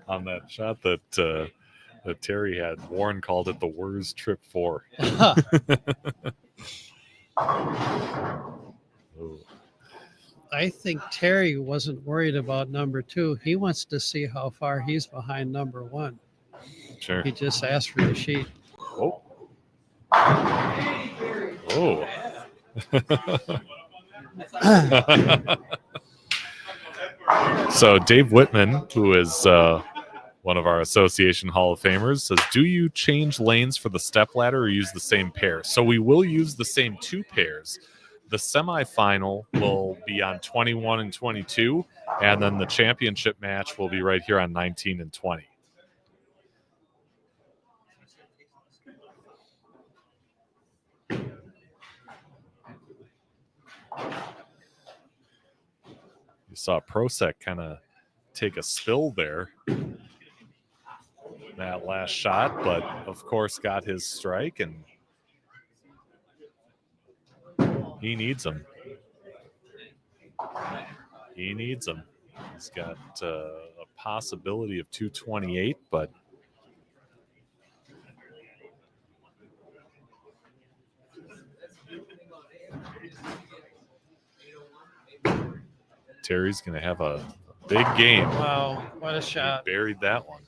On that shot that Terry had, Warren called it the Wurs Trip 4. Ooh. I think Terry wasn't worried about number 2. He wants to see how far he's behind number 1. Sure. He just asked for the sheet. Oh. Oh. So Dave Whitman, who is one of our association Hall of Famers, says, do you change lanes for the stepladder or use the same pair? So we will use the same 2 pairs. The semifinal will be on 21 and 22, and then the championship match will be right here on 19 and 20. You saw Prosek kind of take a spill there, that last shot, but of course got his strike, and he needs him. He needs him. He's got a possibility of 228, but Terry's going to have a big game. Wow, what a shot. He buried that one.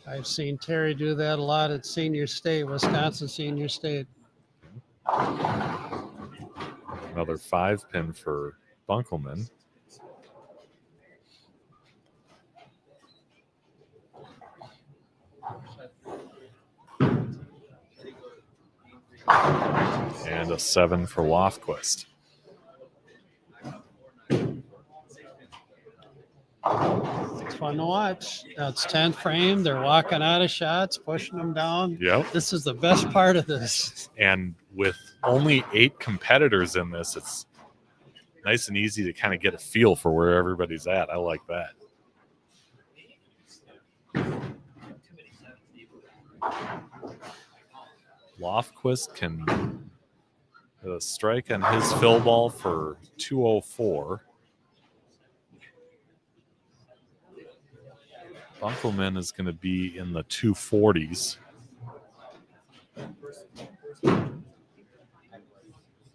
I've seen Terry do that a lot at Senior State, Wisconsin Senior State. Another 5-pin for Bunkelman. And a 7 for Lofquist. It's fun to watch. Now it's 10th frame. They're walking out of shots, pushing them down. Yep. This is the best part of this. And with only 8 competitors in this, it's nice and easy to kind of get a feel for where everybody's at. I like that. Lofquist can strike on his fill ball for 204. Bunkelman is going to be in the 240s.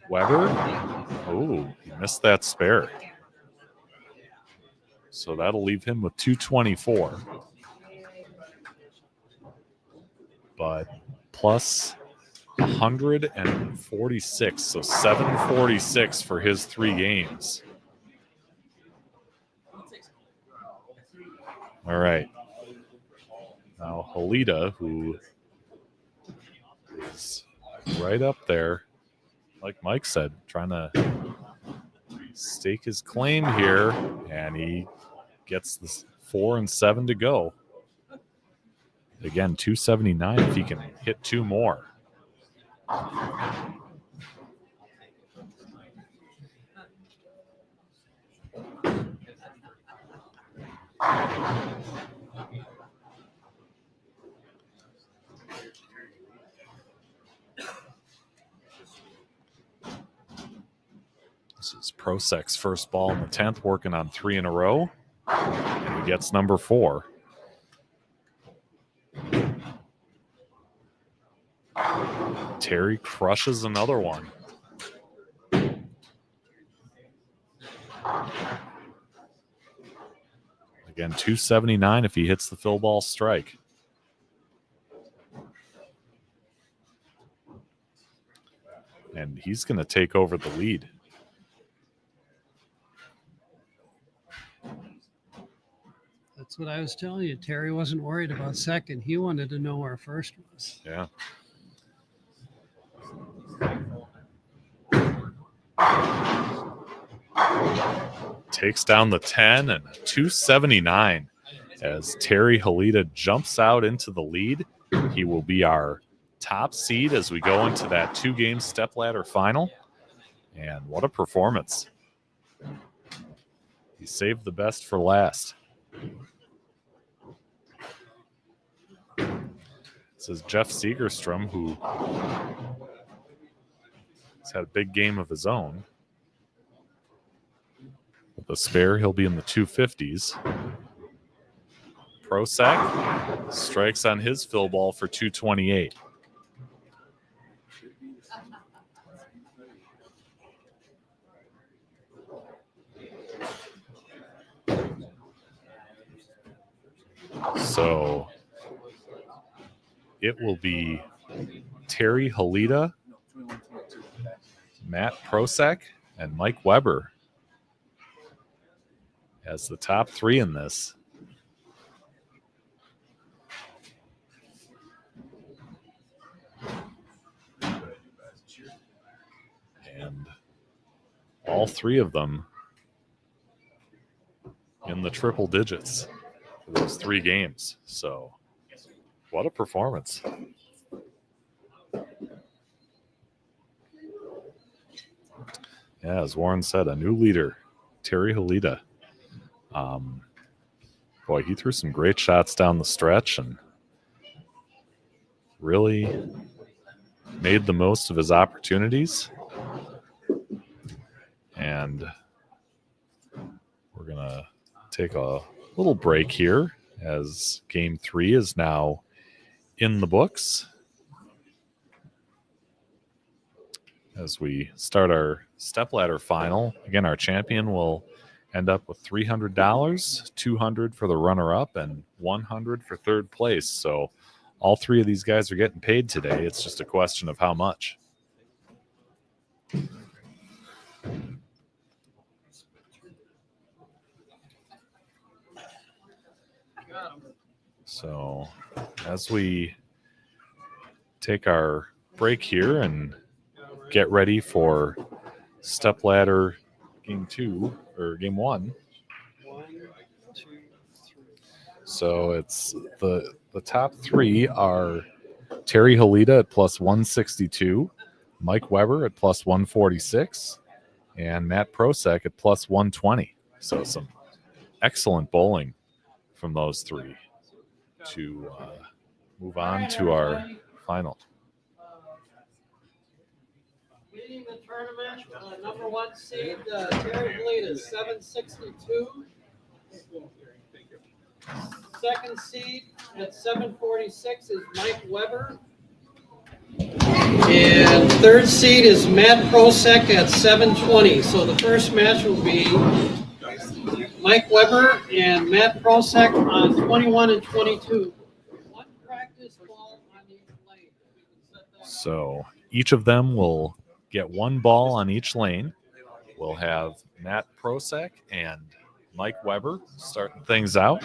Weber, oh, he missed that spare. So that'll leave him with 224. But plus 146, so 746 for his 3 games. All right. Now Halida, who is right up there, like Mike said, trying to stake his claim here, and he gets the 4 and 7 to go. Again, 279 if he can hit 2 more. This is Prosek's first ball in the 10th, working on 3 in a row. And he gets number 4. Terry crushes another one. Again, 279 if he hits the fill ball strike. And he's going to take over the lead. That's what I was telling you. Terry wasn't worried about second. He wanted to know where first was. Yeah. Takes down the 10 and 279 as Terry Halida jumps out into the lead. He will be our top seed as we go into that 2-game stepladder final. And what a performance. He saved the best for last. This is Jeff Segerstrom, who has had a big game of his own. With the spare, he'll be in the 250s. Prosek strikes on his fill ball for 228. So it will be Terry Halida, Matt Prosek, and Mike Weber as the top 3 in this. And all 3 of them in the triple digits for those 3 games. So what a performance. Yeah, as Warren said, a new leader, Terry Halida. Boy, he threw some great shots down the stretch and really made the most of his opportunities. And we're going to take a little break here as Game 3 is now in the books. As we start our stepladder final, again, our champion will end up with $300, $200 for the runner-up, and $100 for third place. So all three of these guys are getting paid today. It's just a question of how much. So as we take our break here and get ready for stepladder game 2 or game 1. So it's the top 3 are Terry Halita at plus 162, Mike Weber at plus 146, and Matt Prosek at plus 120. So some excellent bowling from those 3 to move on to our final. Leading the tournament, number 1 seed, Terry Halita, 762. Second seed at 746 is Mike Weber. And third seed is Matt Prosek at 720. So the first match will be Mike Weber and Matt Prosek on 21 and 22. One practice ball on each lane. So each of them will get 1 ball on each lane. We'll have Matt Prosek and Mike Weber starting things out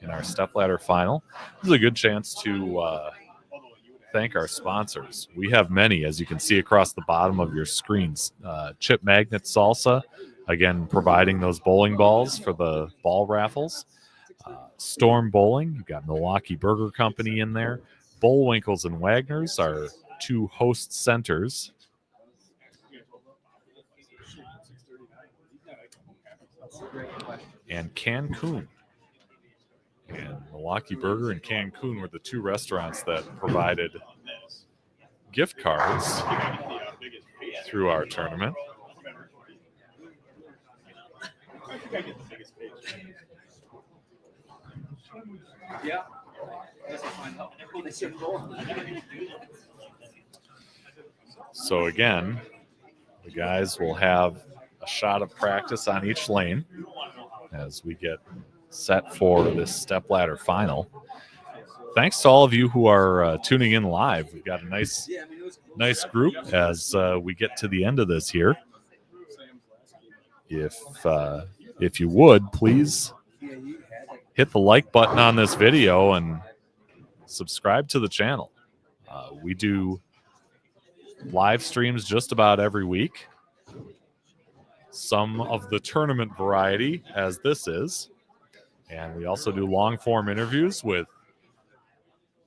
in our stepladder final. This is a good chance to thank our sponsors. We have many, as you can see across the bottom of your screens. Chip Magnet Salsa, again, providing those bowling balls for the ball raffles. Storm Bowling, you've got Milwaukee Burger Company in there. Bowl Winkles and Wagner's, our 2 host centers. And Cancun. And Milwaukee Burger and Cancun were the 2 restaurants that provided gift cards through our tournament. Yeah. So again, the guys will have a shot of practice on each lane as we get set for this stepladder final. Thanks to all of you who are tuning in live. We've got a nice group as we get to the end of this here. If you would, please hit the like button on this video and subscribe to the channel. We do live streams just about every week. Some of the tournament variety, as this is. And we also do long-form interviews with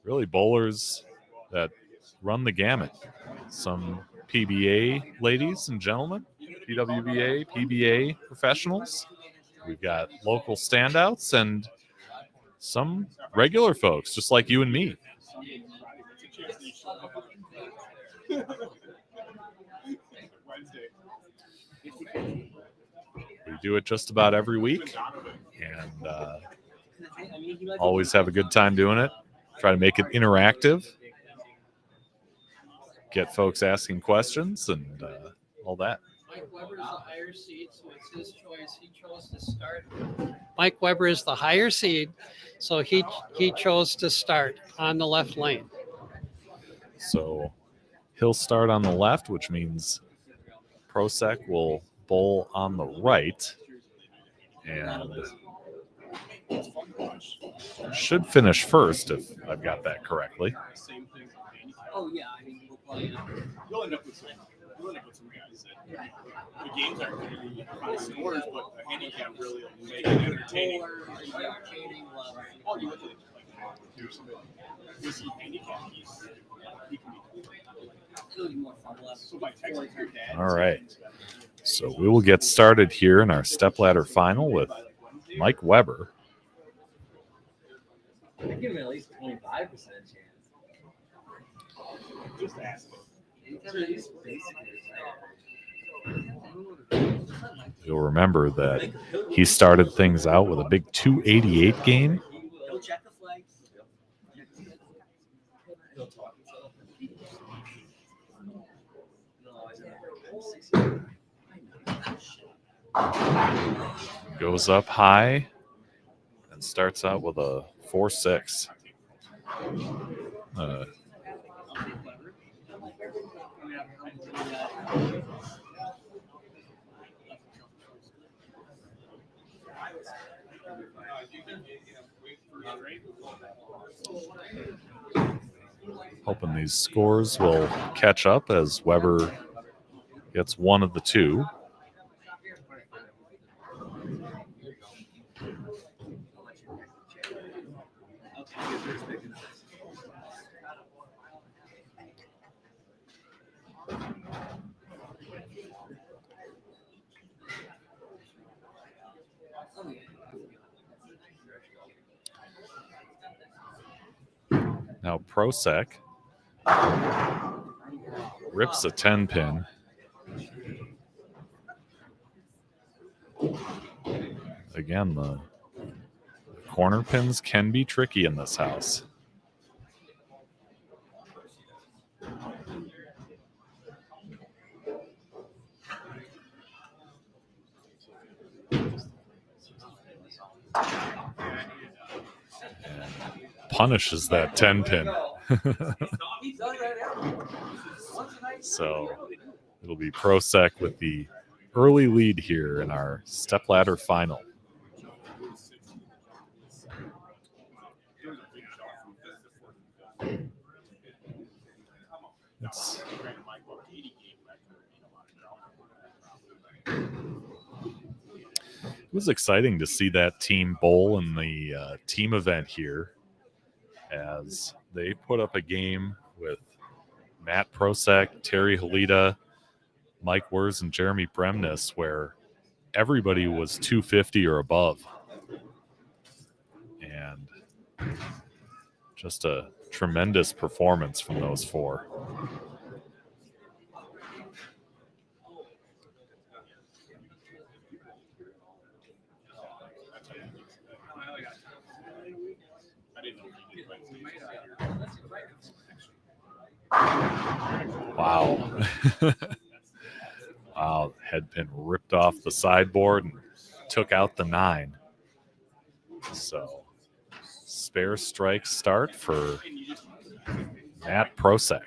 really bowlers that run the gamut. Some PBA ladies and gentlemen, PWBA, PBA professionals. We've got local standouts and some regular folks, just like you and me. We do it just about every week, and always have a good time doing it. Try to make it interactive, get folks asking questions, and all that. Mike Weber is the higher seed, so it's his choice. He chose to start. Mike Weber is the higher seed, so he chose to start on the left lane. So he'll start on the left, which means Prosek will bowl on the right, and should finish first if I've got that correctly. Oh yeah, I mean you'll end up with some guys that the games aren't going to be high scores, but the handicap really will make it entertaining. Oh, you look at it like somebody with the handicap, he can be cool. All right. So we will get started here in our stepladder final with Mike Weber. I give him at least 25% chance. Just ask him. You'll remember that he started things out with a big 288 game. He'll check the flags. Goes up high and starts out with a 4-6. Hoping these scores will catch up as Weber gets one of the two. Now Prosek rips a 10-pin. Again, the corner pins can be tricky in this house. And punishes that 10-pin. So it'll be Prosek with the early lead here in our stepladder final. It was exciting to see that team bowl in the team event here, as they put up a game with Matt Prosek, Terry Halita, Mike Wers, and Jeremy Bremnes, where everybody was 250 or above. And just a tremendous performance from those four. Wow. Wow, headpin ripped off the sideboard and took out the 9. So, spare strike start for Matt Prosek.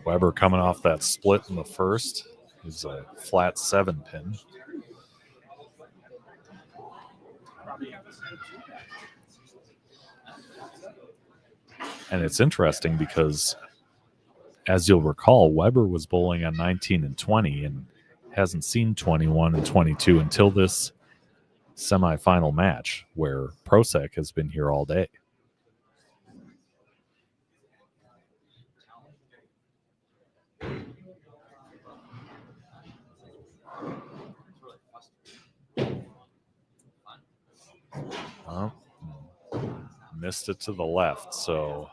Weber coming off that split in the first is a flat 7-pin. And it's interesting because, as you'll recall, Weber was bowling on 19 and 20 and hasn't seen 21 and 22 until this semifinal match, where Prosek has been here all day. Missed it to the left, so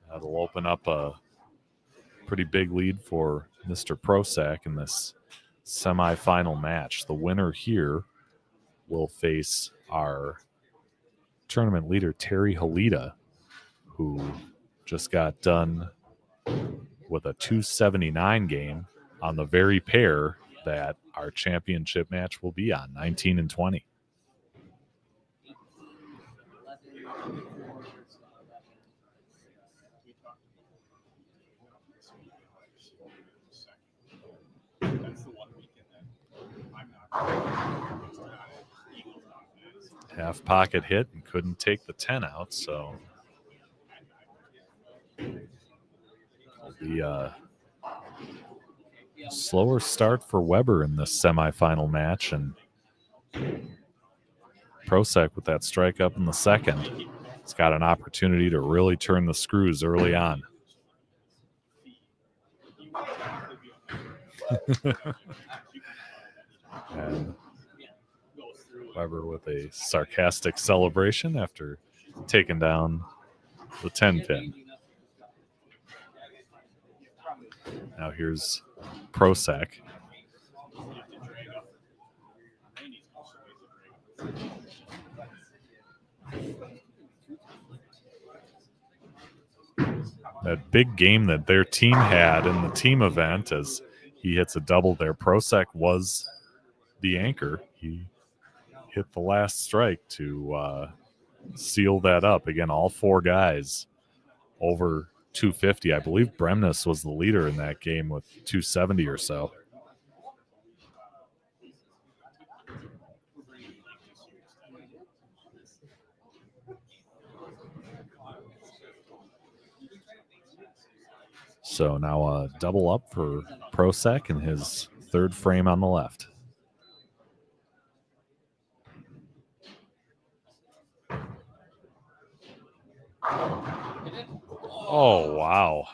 that'll open up a pretty big lead for Mr. Prosek in this semifinal match. The winner here will face our tournament leader, Terry Halita, who just got done with a 279 game on the very pair that our championship match will be on, 19 and 20. Half pocket hit and couldn't take the 10 out, so it'll be a slower start for Weber in this semifinal match, and Prosek with that strike up in the second. He's got an opportunity to really turn the screws early on. And Weber with a sarcastic celebration after taking down the 10 pin. Now here's Prosek. That big game that their team had in the team event as he hits a double there. Prosek was the anchor. He hit the last strike to seal that up. Again, all four guys over 250. I believe Bremnes was the leader in that game with 270 or so. So now a double up for Prosek in his third frame on the left. Oh, wow.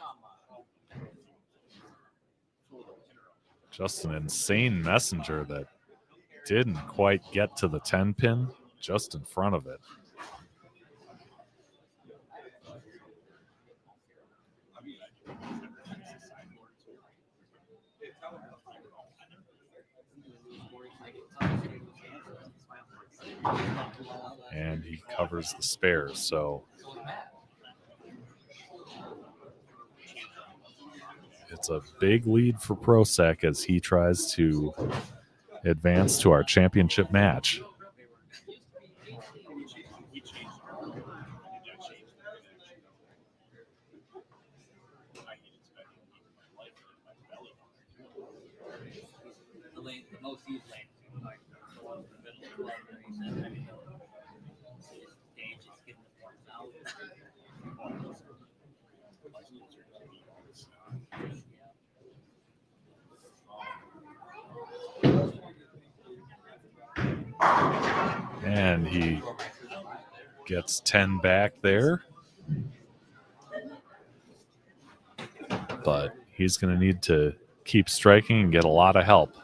Just an insane messenger that didn't quite get to the 10 pin, just in front of it. And he covers the spares, so it's a big lead for Prosek as he tries to advance to our championship match. And he gets 10 back there. But he's going to need to keep striking and get a lot of help.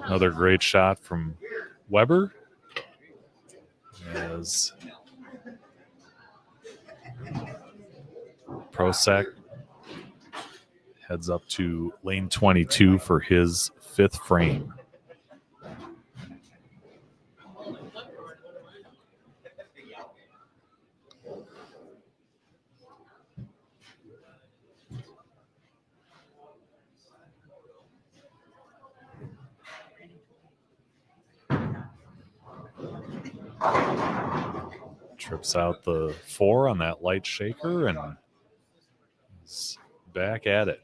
Another great shot from Weber as Prosek heads up to lane 22 for his fifth frame. Trips out the 4 on that light shaker and is back at it.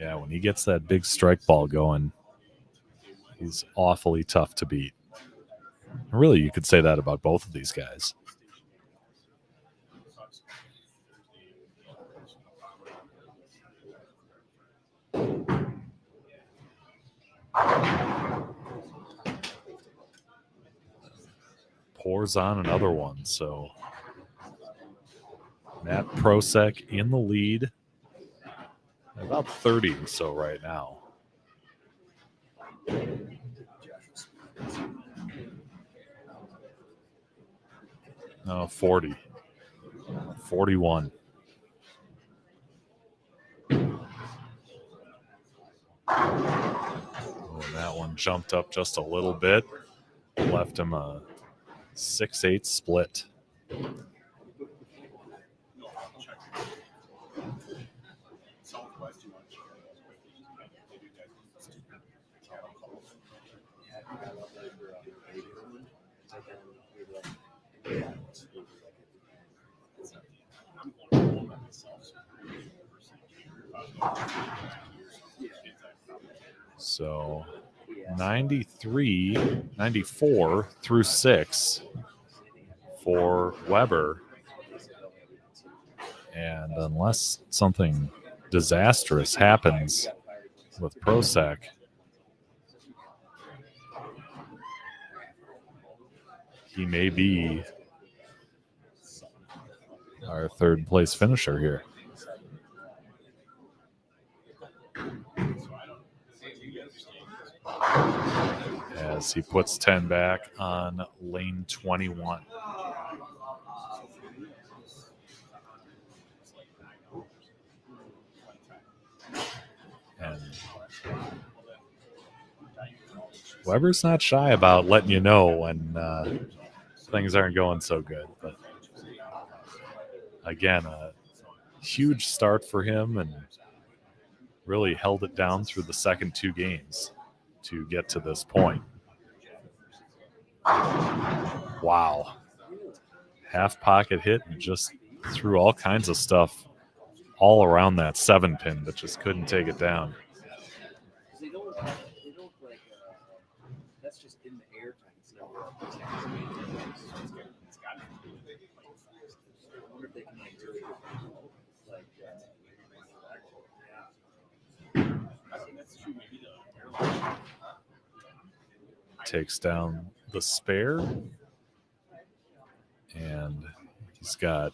Yeah, when he gets that big strike ball going, he's awfully tough to beat. Really, you could say that about both of these guys. Pours on another one, so Matt Prosek in the lead. About 30 or so right now. No, 40. 41. Oh, that one jumped up just a little bit. Left him a 6-8 split. So 94 through 6 for Weber. And unless something disastrous happens with Prosek, he may be our third place finisher here. As he puts 10 back on lane 21. And Weber's not shy about letting you know when things aren't going so good. But again, a huge start for him and really held it down through the second 2 games to get to this point. Wow. Half pocket hit and just threw all kinds of stuff all around that 7-pin, but just couldn't take it down. That's just in the air time. It's never up. I wonder if they can do it like I think that's true. Maybe the airline takes down the spare, and he's got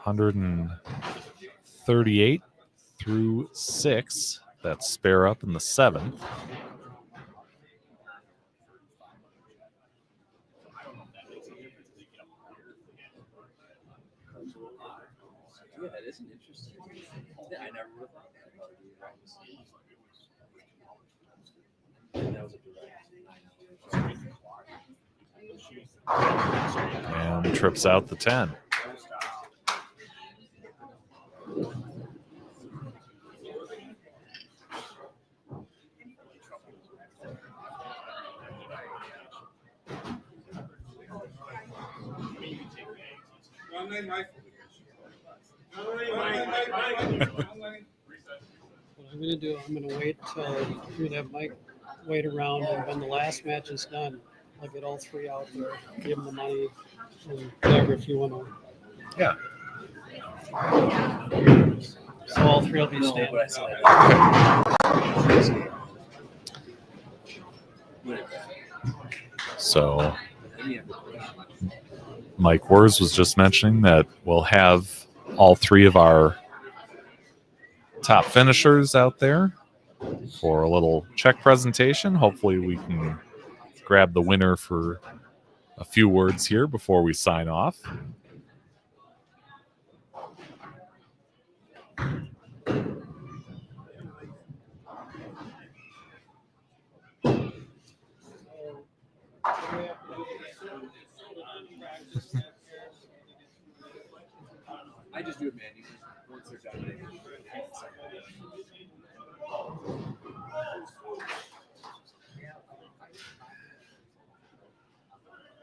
138 through 6. That's spare up in the 7th. Yeah, that isn't interesting. I never would have thought that. That was a And trips out the 10. What I'm going to do, I'm going to wait till we have Mike wait around, and when the last match is done, I'll get all 3 out there, give them the money, and whatever if you want to. Yeah. So all 3 will be standing. So Mike Wers was just mentioning that we'll have all 3 of our top finishers out there for a little check presentation. Hopefully we can grab the winner for a few words here before we sign off. I just do it manually. Once they're done, they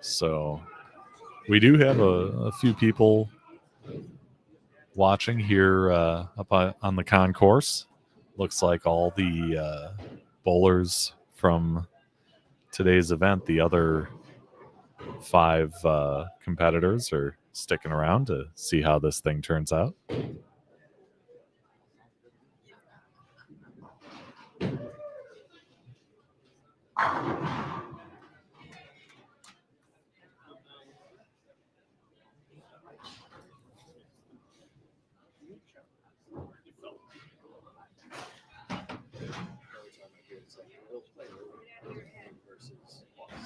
So we do have a few people watching here up on the concourse. Looks like all the bowlers from today's event, the other 5 competitors, are sticking around to see how this thing turns out.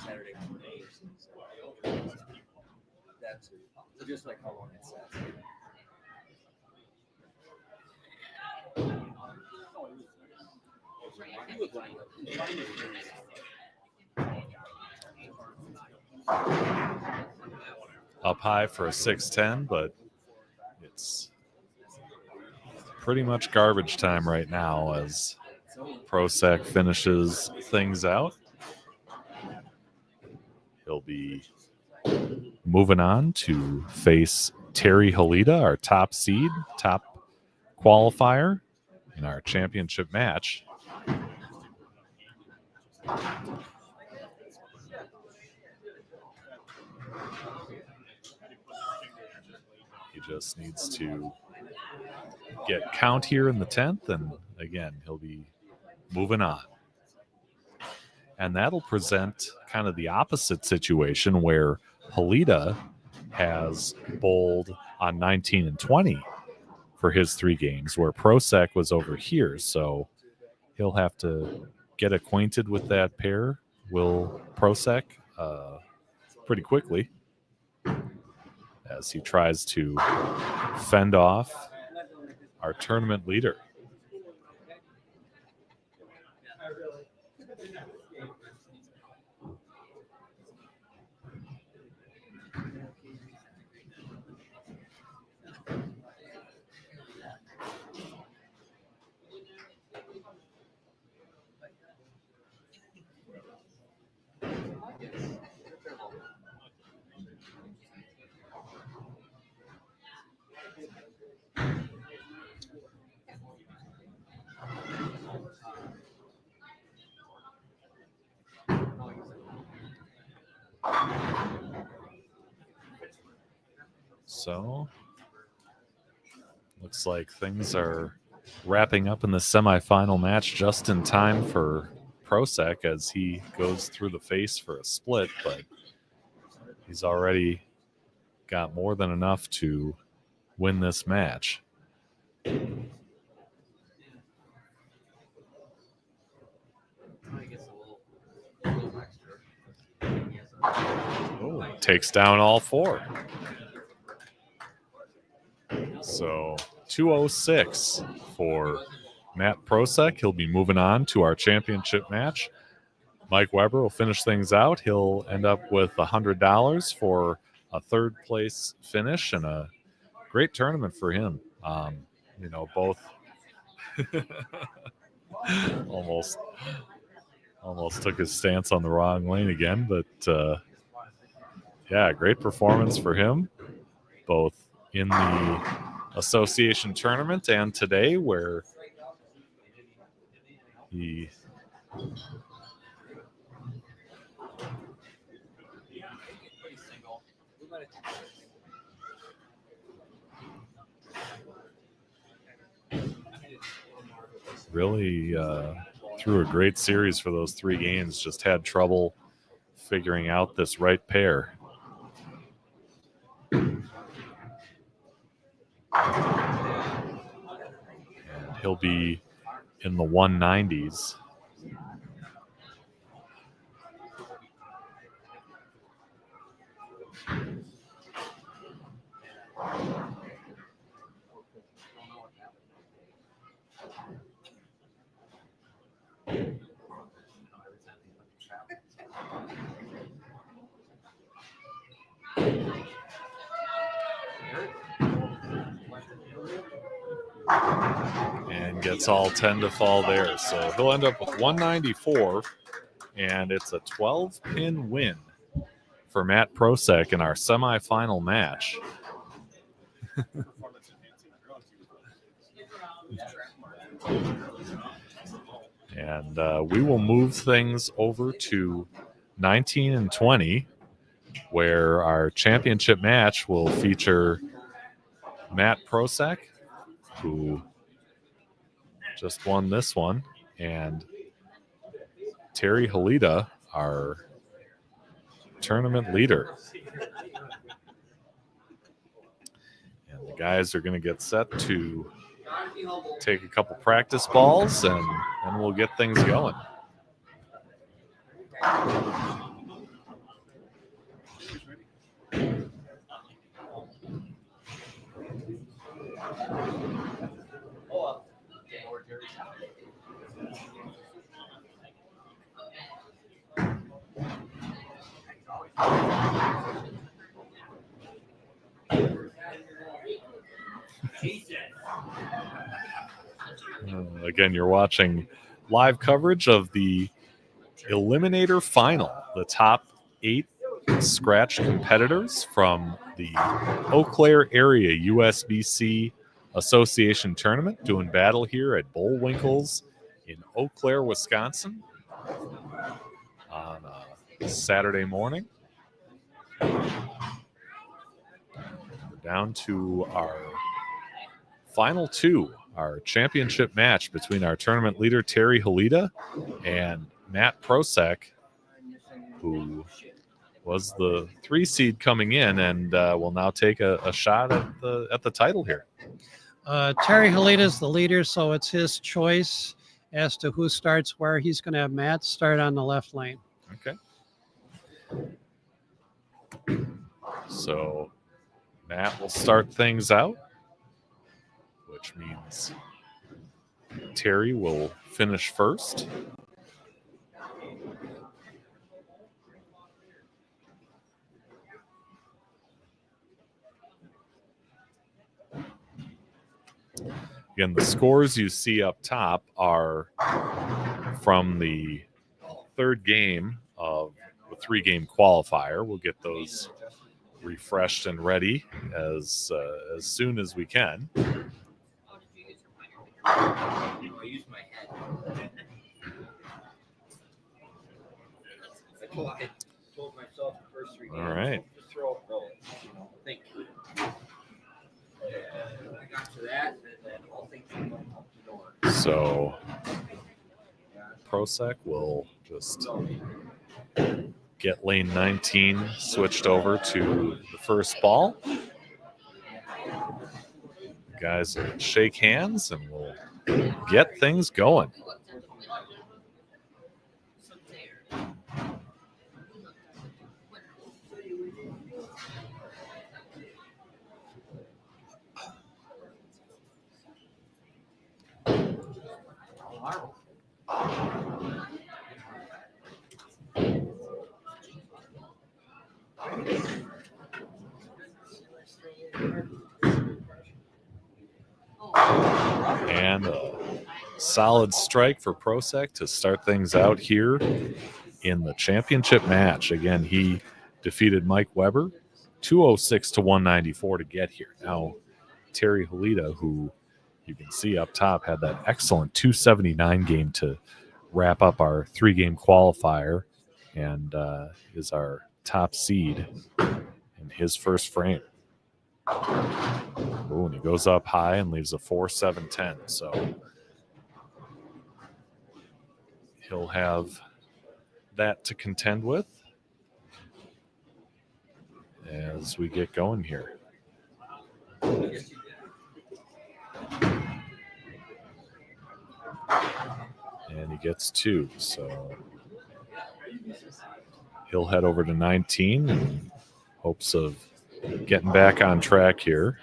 Saturday morning versus that's just like how long it sets. Up high for a 6-10, but it's pretty much garbage time right now as Prosek finishes things out. He'll be moving on to face Terry Halida, our top seed, top qualifier in our championship match. He just needs to get count here in the 10th, and again, he'll be moving on. And that'll present kind of the opposite situation where Halida has bowled on 19 and 20 for his 3 games, where Prosek was over here. So he'll have to get acquainted with that pair, Will Prosek, pretty quickly as he tries to fend off our tournament leader. So, looks like things are wrapping up in the semifinal match just in time for Prosek as he goes through the face for a split, but he's already got more than enough to win this match. Oh, takes down all 4. So 206 for Matt Prosek. He'll be moving on to our championship match. Mike Weber will finish things out. He'll end up with $100 for a 3rd place finish and a great tournament for him. Both almost took his stance on the wrong lane again, but yeah, great performance for him, both in the association tournament and today, where he really threw a great series for those 3 games, just had trouble figuring out this right pair. And he'll be in the 190s. And gets all 10 to fall there. So he'll end up with 194, and it's a 12-pin win for Matt Prosek in our semifinal match. And we will move things over to 19 and 20, where our championship match will feature Matt Prosek, who just won this one, and Terry Halida, our tournament leader. And the guys are going to get set to take a couple practice balls, and we'll get things going. Again, you're watching live coverage of the Eliminator final, the top 8 scratch competitors from the Eau Claire area USBC Association Tournament, doing battle here at Bowl Winkle's in Eau Claire, Wisconsin on Saturday morning. We're down to our final two, our championship match between our tournament leader, Terry Halita, and Matt Prosek, who was the 3 seed coming in and will now take a shot at the title here. Terry Halita is the leader, so it's his choice as to who starts where. He's going to have Matt start on the left lane. Okay. So Matt will start things out, which means Terry will finish first. Again, the scores you see up top are from the third game of the 3-game qualifier. We'll get those refreshed and ready as soon as we can. All right. So Prosek will just get lane 19 switched over to the first ball. The guys will shake hands and we'll get things going. And a solid strike for Prosek to start things out here in the championship match. Again, he defeated Mike Weber 206 to 194 to get here. Now, Terry Halita, who you can see up top, had that excellent 279 game to wrap up our 3-game qualifier and is our top seed in his first frame. Oh, and he goes up high and leaves a 4-7-10. So he'll have that to contend with as we get going here. And he gets 2, so he'll head over to 19 in hopes of getting back on track here.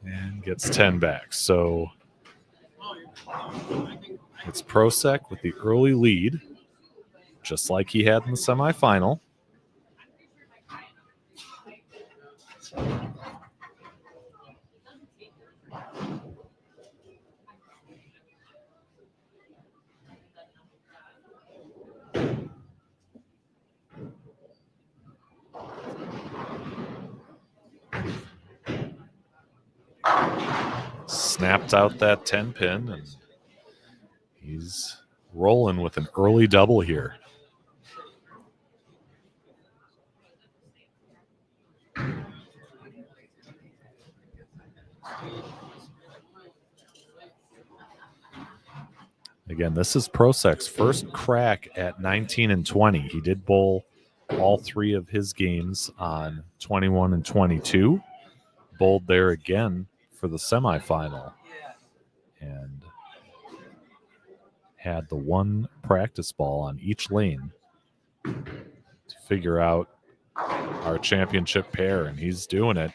And gets 10 back. So it's Prosek with the early lead, just like he had in the semifinal. Snapped out that 10 pin, and he's rolling with an early double here. Again, this is Prosek's first crack at 19 and 20. He did bowl all 3 of his games on 21 and 22. Bowled there again for the semifinal. And had the 1 practice ball on each lane to figure out our championship pair, and he's doing it.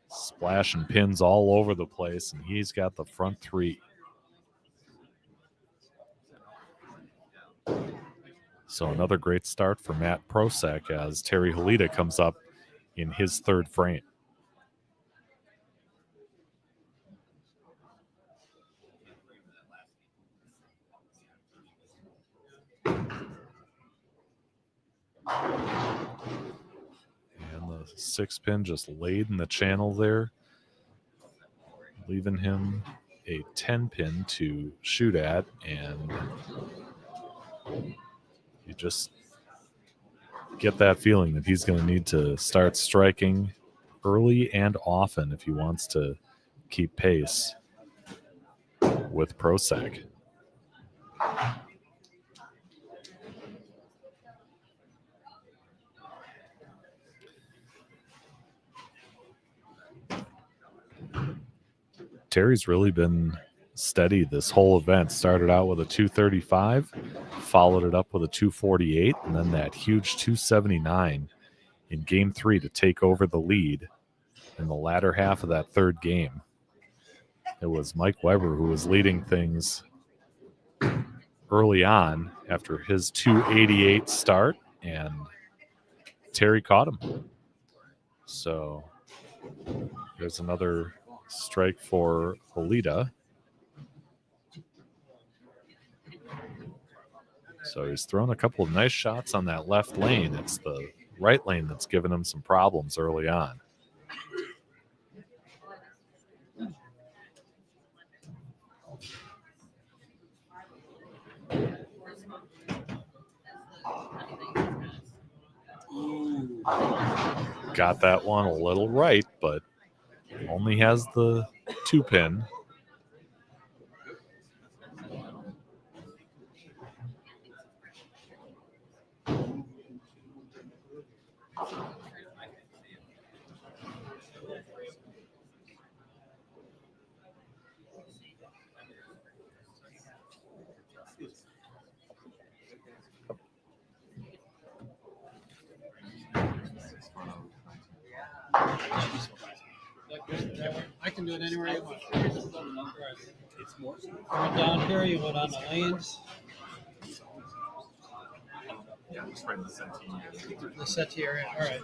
Splashing pins all over the place, and he's got the front 3. So another great start for Matt Prosek as Terry Halita comes up in his third frame. And the 6-pin just laid in the channel there, leaving him a 10-pin to shoot at, and you just get that feeling that he's going to need to start striking early and often if he wants to keep pace with Prosek. Terry's really been steady this whole event. Started out with a 235, followed it up with a 248, and then that huge 279 in game 3 to take over the lead in the latter half of that third game. It was Mike Weber who was leading things early on after his 288 start, and Terry caught him. So there's another strike for Halita. So he's thrown a couple of nice shots on that left lane. It's the right lane that's given him some problems early on. Got that one a little right, but only has the 2-pin. I can do it anywhere you want. Right down here, you go down the lanes. The settee area. All right.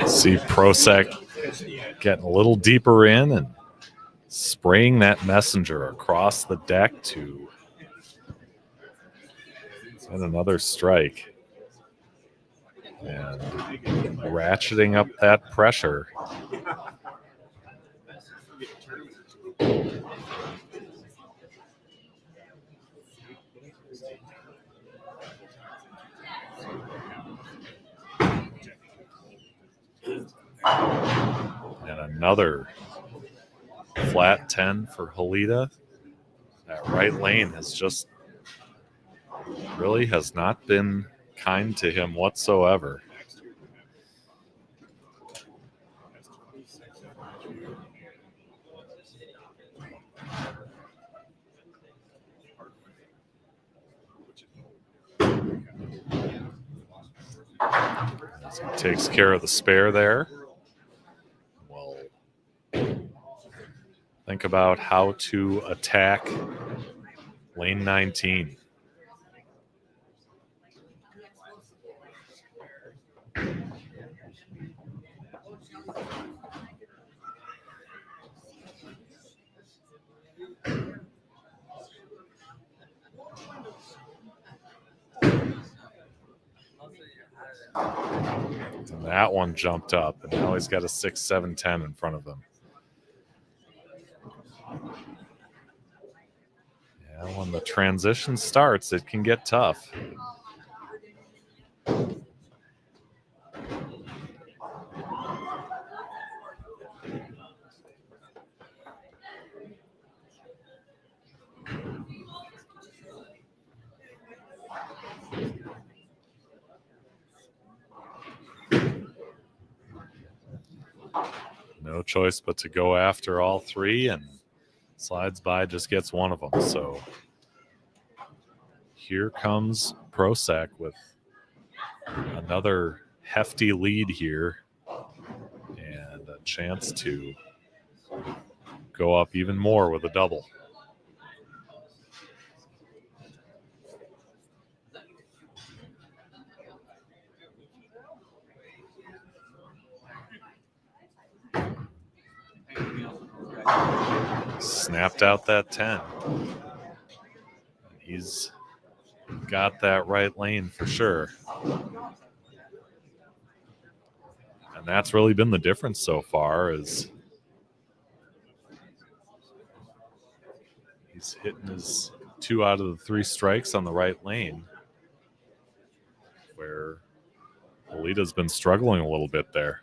See Prosek getting a little deeper in and spraying that messenger across the deck to get another strike. And ratcheting up that pressure. And another flat 10 for Halita. That right lane has just really has not been kind to him whatsoever. As he takes care of the spare there. Well, think about how to attack lane 19. And that one jumped up, and now he's got a 6-7-10 in front of him. Yeah, when the transition starts, it can get tough. No choice but to go after all three, and slides by, just gets one of them. So here comes Prosak with another hefty lead here and a chance to go up even more with a double. Snapped out that 10. He's got that right lane for sure. And that's really been the difference so far, is he's hitting his 2 out of the 3 strikes on the right lane, where Alita's been struggling a little bit there.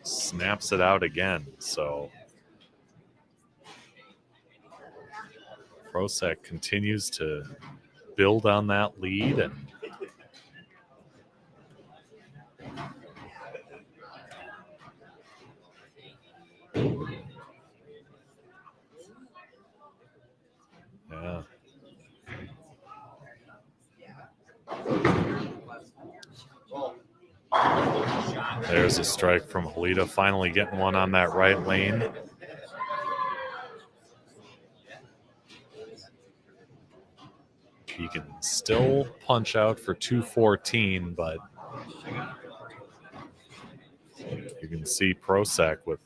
Snaps it out again. So Prosak continues to build on that lead, and yeah. There's a strike from Halita, finally getting one on that right lane. He can still punch out for 214, but you can see Prosak with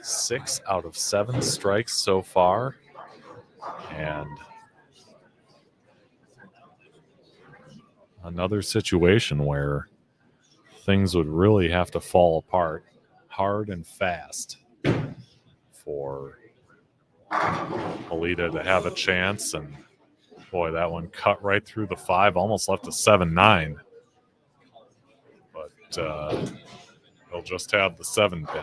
6 out of 7 strikes so far. And another situation where things would really have to fall apart hard and fast for Alita to have a chance. And boy, that one cut right through the 5, almost left a 7-9. But he'll just have the 7 pin.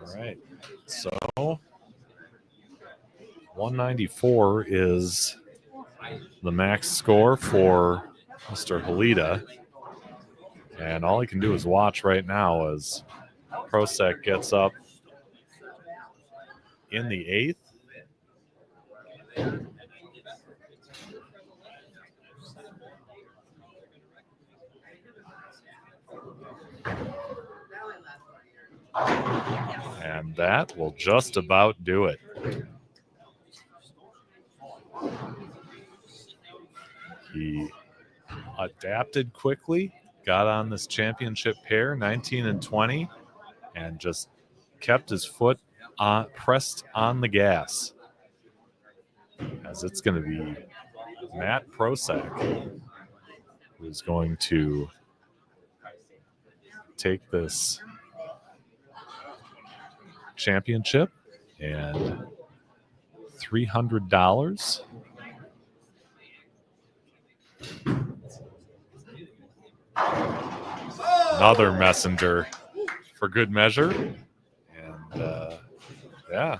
All right, so 194 is the max score for Mr. Halita, and all he can do is watch right now as Prosak gets up in the 8th. And that will just about do it. He adapted quickly, got on this championship pair, 19 and 20, and just kept his foot pressed on the gas. As it's going to be Matt Prosak who's going to take this championship and $300. Another messenger for good measure. And yeah.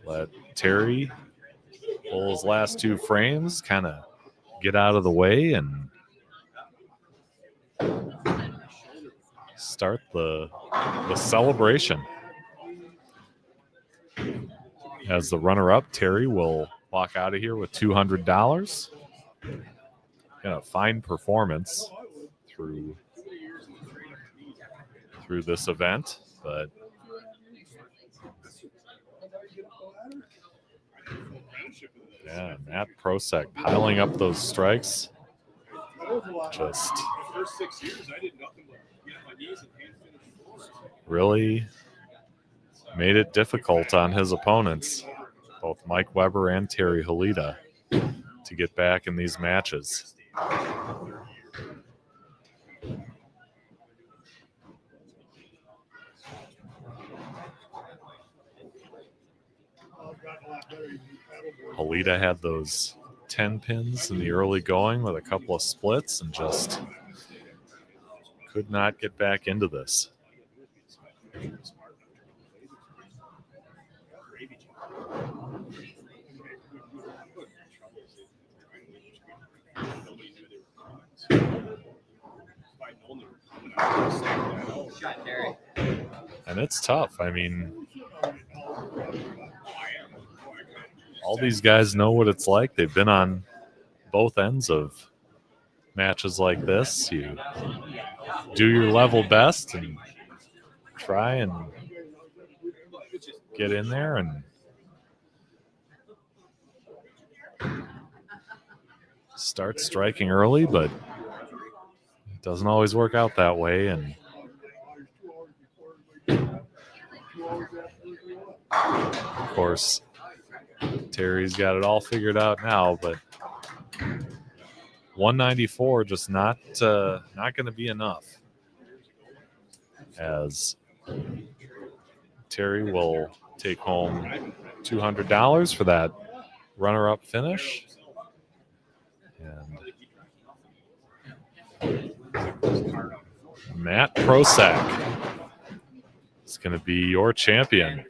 Let Terry pull his last 2 frames, kind of get out of the way and start the celebration. As the runner-up, Terry will walk out of here with $200. A fine performance through this event, but yeah, Matt Prosak piling up those strikes. Just the first 6 years, I did nothing but get on my knees and hand finish. really made it difficult on his opponents, both Mike Weber and Terry Halita, to get back in these matches. Halita had those 10 pins in the early going with a couple of splits and just could not get back into this. And it's tough. I mean, all these guys know what it's like. They've been on both ends of matches like this. You do your level best and try and get in there and start striking early, but it doesn't always work out that way. And of course, Terry's got it all figured out now, but 194 just not going to be enough, as Terry will take home $200 for that runner-up finish. And Matt Prosak is going to be your champion.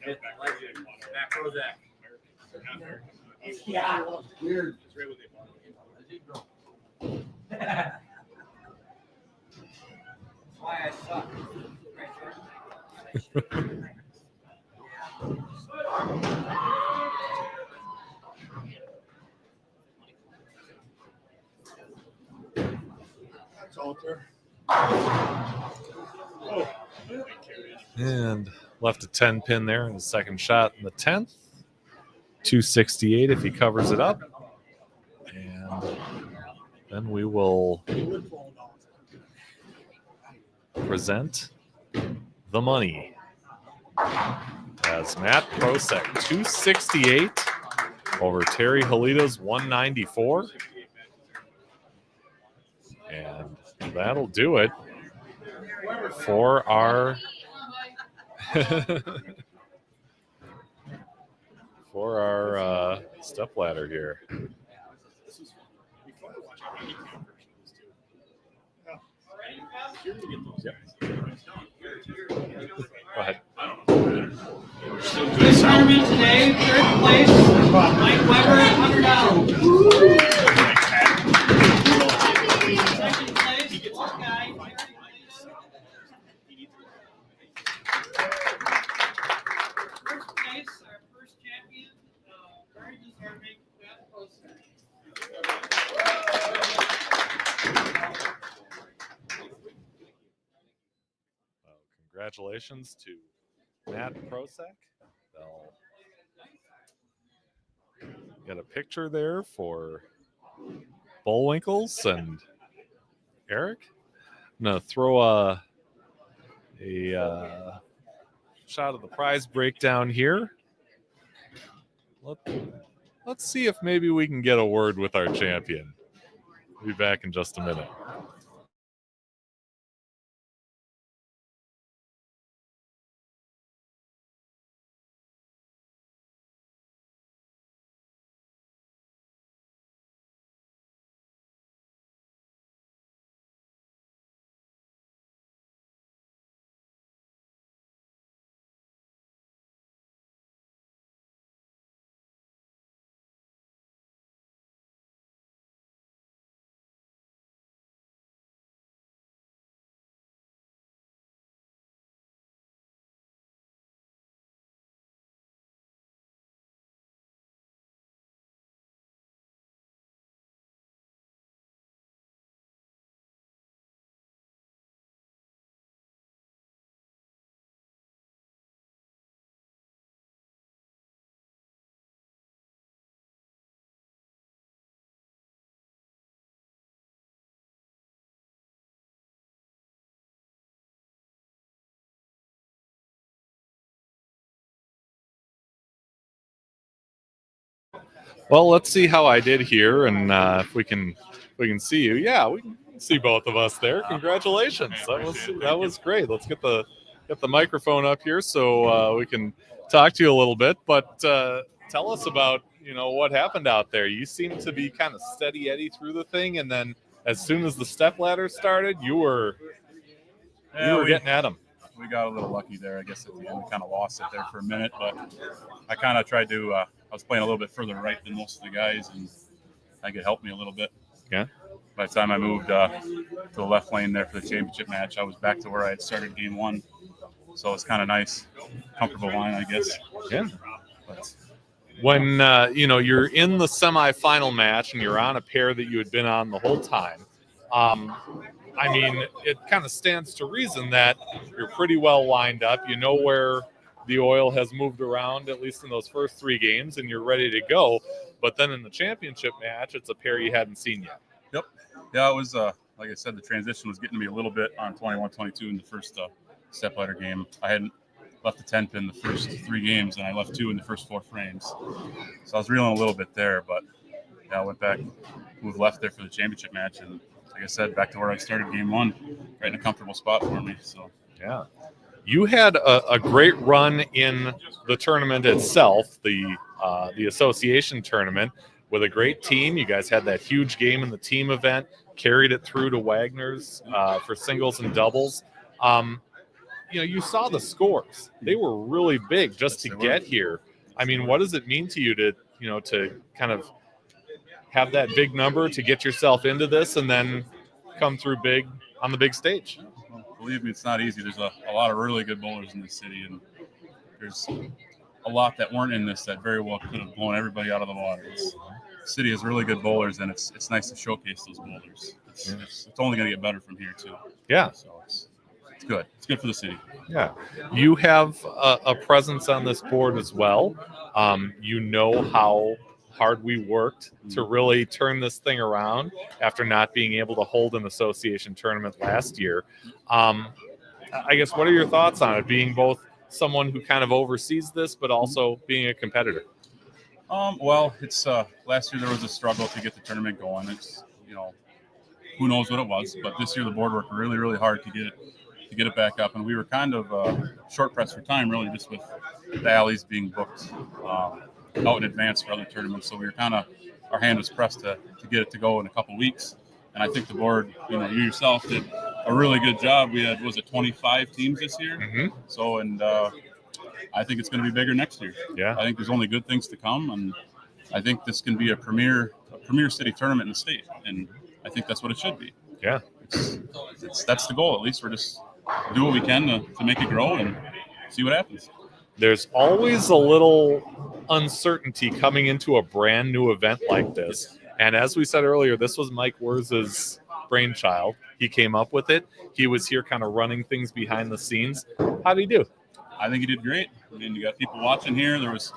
Yeah, weird. Why I suck. And left a 10 pin there in the second shot in the 10th. 268 if he covers it up. And then we will present the money as Matt Prosak 268 over Terry Halita's 194. And that'll do it for our step ladder here. Go ahead. This tournament today, third place, Mike Weber, $100. Second place, this guy, first place, our first champion, very deserving, Matt Prosak. Congratulations to Matt Prosak. They'll get a picture there for Bowl Winkles and Eric. I'm going to throw a shot of the prize breakdown here. Let's see if maybe we can get a word with our champion. We'll be back in just a minute. Well, let's see how I did here, and if we can see you. Yeah, we can see both of us there. Congratulations. That was great. Let's get the microphone up here so we can talk to you a little bit. But tell us about what happened out there. You seem to be kind of steady Eddie through the thing, and then as soon as the step ladder started, you were getting at them. We got a little lucky there, I guess. At the end, we kind of lost it there for a minute, but I kind of tried to. I was playing a little bit further right than most of the guys, and I could help me a little bit. Yeah. By the time I moved to the left lane there for the championship match, I was back to where I had started game one, so it's kind of nice, comfortable line, I guess. Yeah. But when you're in the semifinal match and you're on a pair that you had been on the whole time. I mean, it kind of stands to reason that you're pretty well lined up. You know where the oil has moved around, at least in those first 3 games, and you're ready to go. But then in the championship match, it's a pair you hadn't seen yet. Yep. Yeah, it was, like I said, the transition was getting to me a little bit on 21-22 in the first step ladder game. I hadn't left the 10 pin the first 3 games, and I left 2 in the first 4 frames. So I was reeling a little bit there, but yeah, I went back, moved left there for the championship match, and like I said, back to where I started game one, right in a comfortable spot for me. So yeah, you had a great run in the tournament itself, the association tournament, with a great team. You guys had that huge game in the team event, carried it through to Wagner's for singles and doubles. You saw the scores; they were really big just to get here. I mean, what does it mean to you to kind of have that big number to get yourself into this and then come through big on the big stage? Well, believe me, it's not easy. There's a lot of really good bowlers in this city, and there's a lot that weren't in this that very well could have blown everybody out of the water. The city has really good bowlers, and it's nice to showcase those bowlers. It's only going to get better from here, too. Yeah. So it's good. It's good for the city. Yeah. You have a presence on this board as well. You know how hard we worked to really turn this thing around after not being able to hold an association tournament last year. I guess, what are your thoughts on it, being both someone who kind of oversees this, but also being a competitor? Well, it's last year there was a struggle to get the tournament going. It's who knows what it was, but this year the board worked really, really hard to get it back up, and we were kind of short pressed for time, really, just with the alleys being booked out in advance for other tournaments. So we were kind of, our hand was pressed to get it to go in a couple weeks. And I think the board, you yourself did a really good job. We had, 25 teams this year? Mm-hmm. So, and I think it's going to be bigger next year. Yeah. I think there's only good things to come, and I think this can be a premier city tournament in the state, and I think that's what it should be. Yeah. That's the goal. At least we're just do what we can to make it grow and see what happens. There's always a little uncertainty coming into a brand new event like this. And as we said earlier, this was Mike Wurz's brainchild. He came up with it. He was here kind of running things behind the scenes. How did he do? I think he did great. I mean, you got people watching here. There was,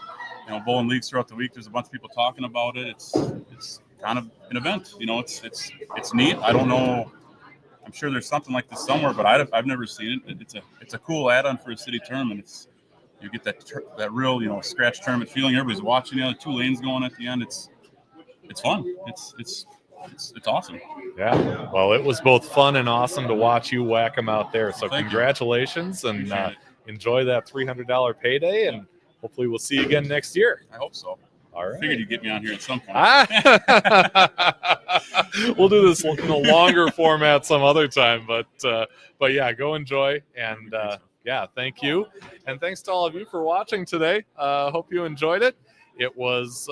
bowling leagues throughout the week. There's a bunch of people talking about it. It's kind of an event. It's neat. I don't know. I'm sure there's something like this somewhere, but I've never seen it. It's a cool add-on for a city tournament. You get that real scratch tournament feeling. Everybody's watching. 2 lanes going at the end. It's fun. It's awesome. Yeah. Well, it was both fun and awesome to watch you whack them out there. So Thank congratulations, and enjoy that $300 payday, and hopefully we'll see you again next year. I hope so. All right. Figured you'd get me on here at some point. We'll do this in a longer format some other time, but yeah, go enjoy, and yeah, thank you, and thanks to all of you for watching today. Hope you enjoyed it. It was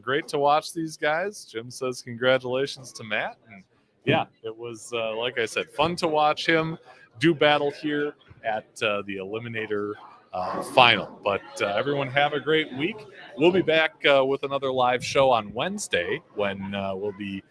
great to watch these guys. Jim says congratulations to Matt, and yeah, it was like I said, fun to watch him do battle here at the Eliminator final. But everyone have a great week. We'll be back with another live show on Wednesday when we'll be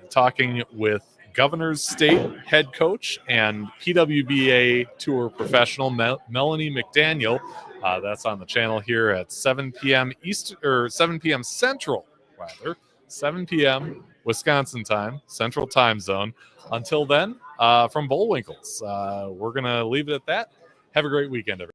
talking with Governor's State head coach and PWBA Tour professional Melanie McDaniel. That's on the channel here at 7 p.m. Eastern, or 7 p.m. Central, rather. 7 p.m. Wisconsin time, Central Time Zone. Until then, from Bowl Winkles, we're going to leave it at that. Have a great weekend, everyone.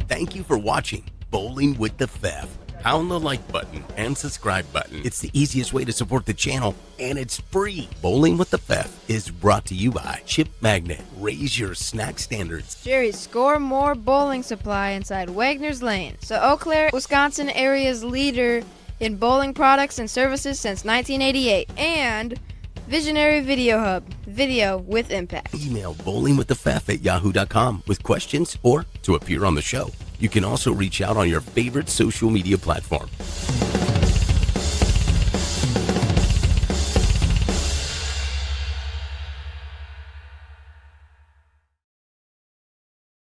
Thank you for watching Bowling with the Fef. Pound the like button and subscribe button. It's the easiest way to support the channel, and it's free. Bowling with the Fef is brought to you by Chip Magnet. Raise your snack standards. Jerry's Score More Bowling Supply inside Wagner's Lane. So Eau Claire, Wisconsin area's leader in bowling products and services since 1988. And Visionary Video Hub. Video with impact. Email bowlingwiththefef@yahoo.com with questions or to appear on the show. You can also reach out on your favorite social media platform.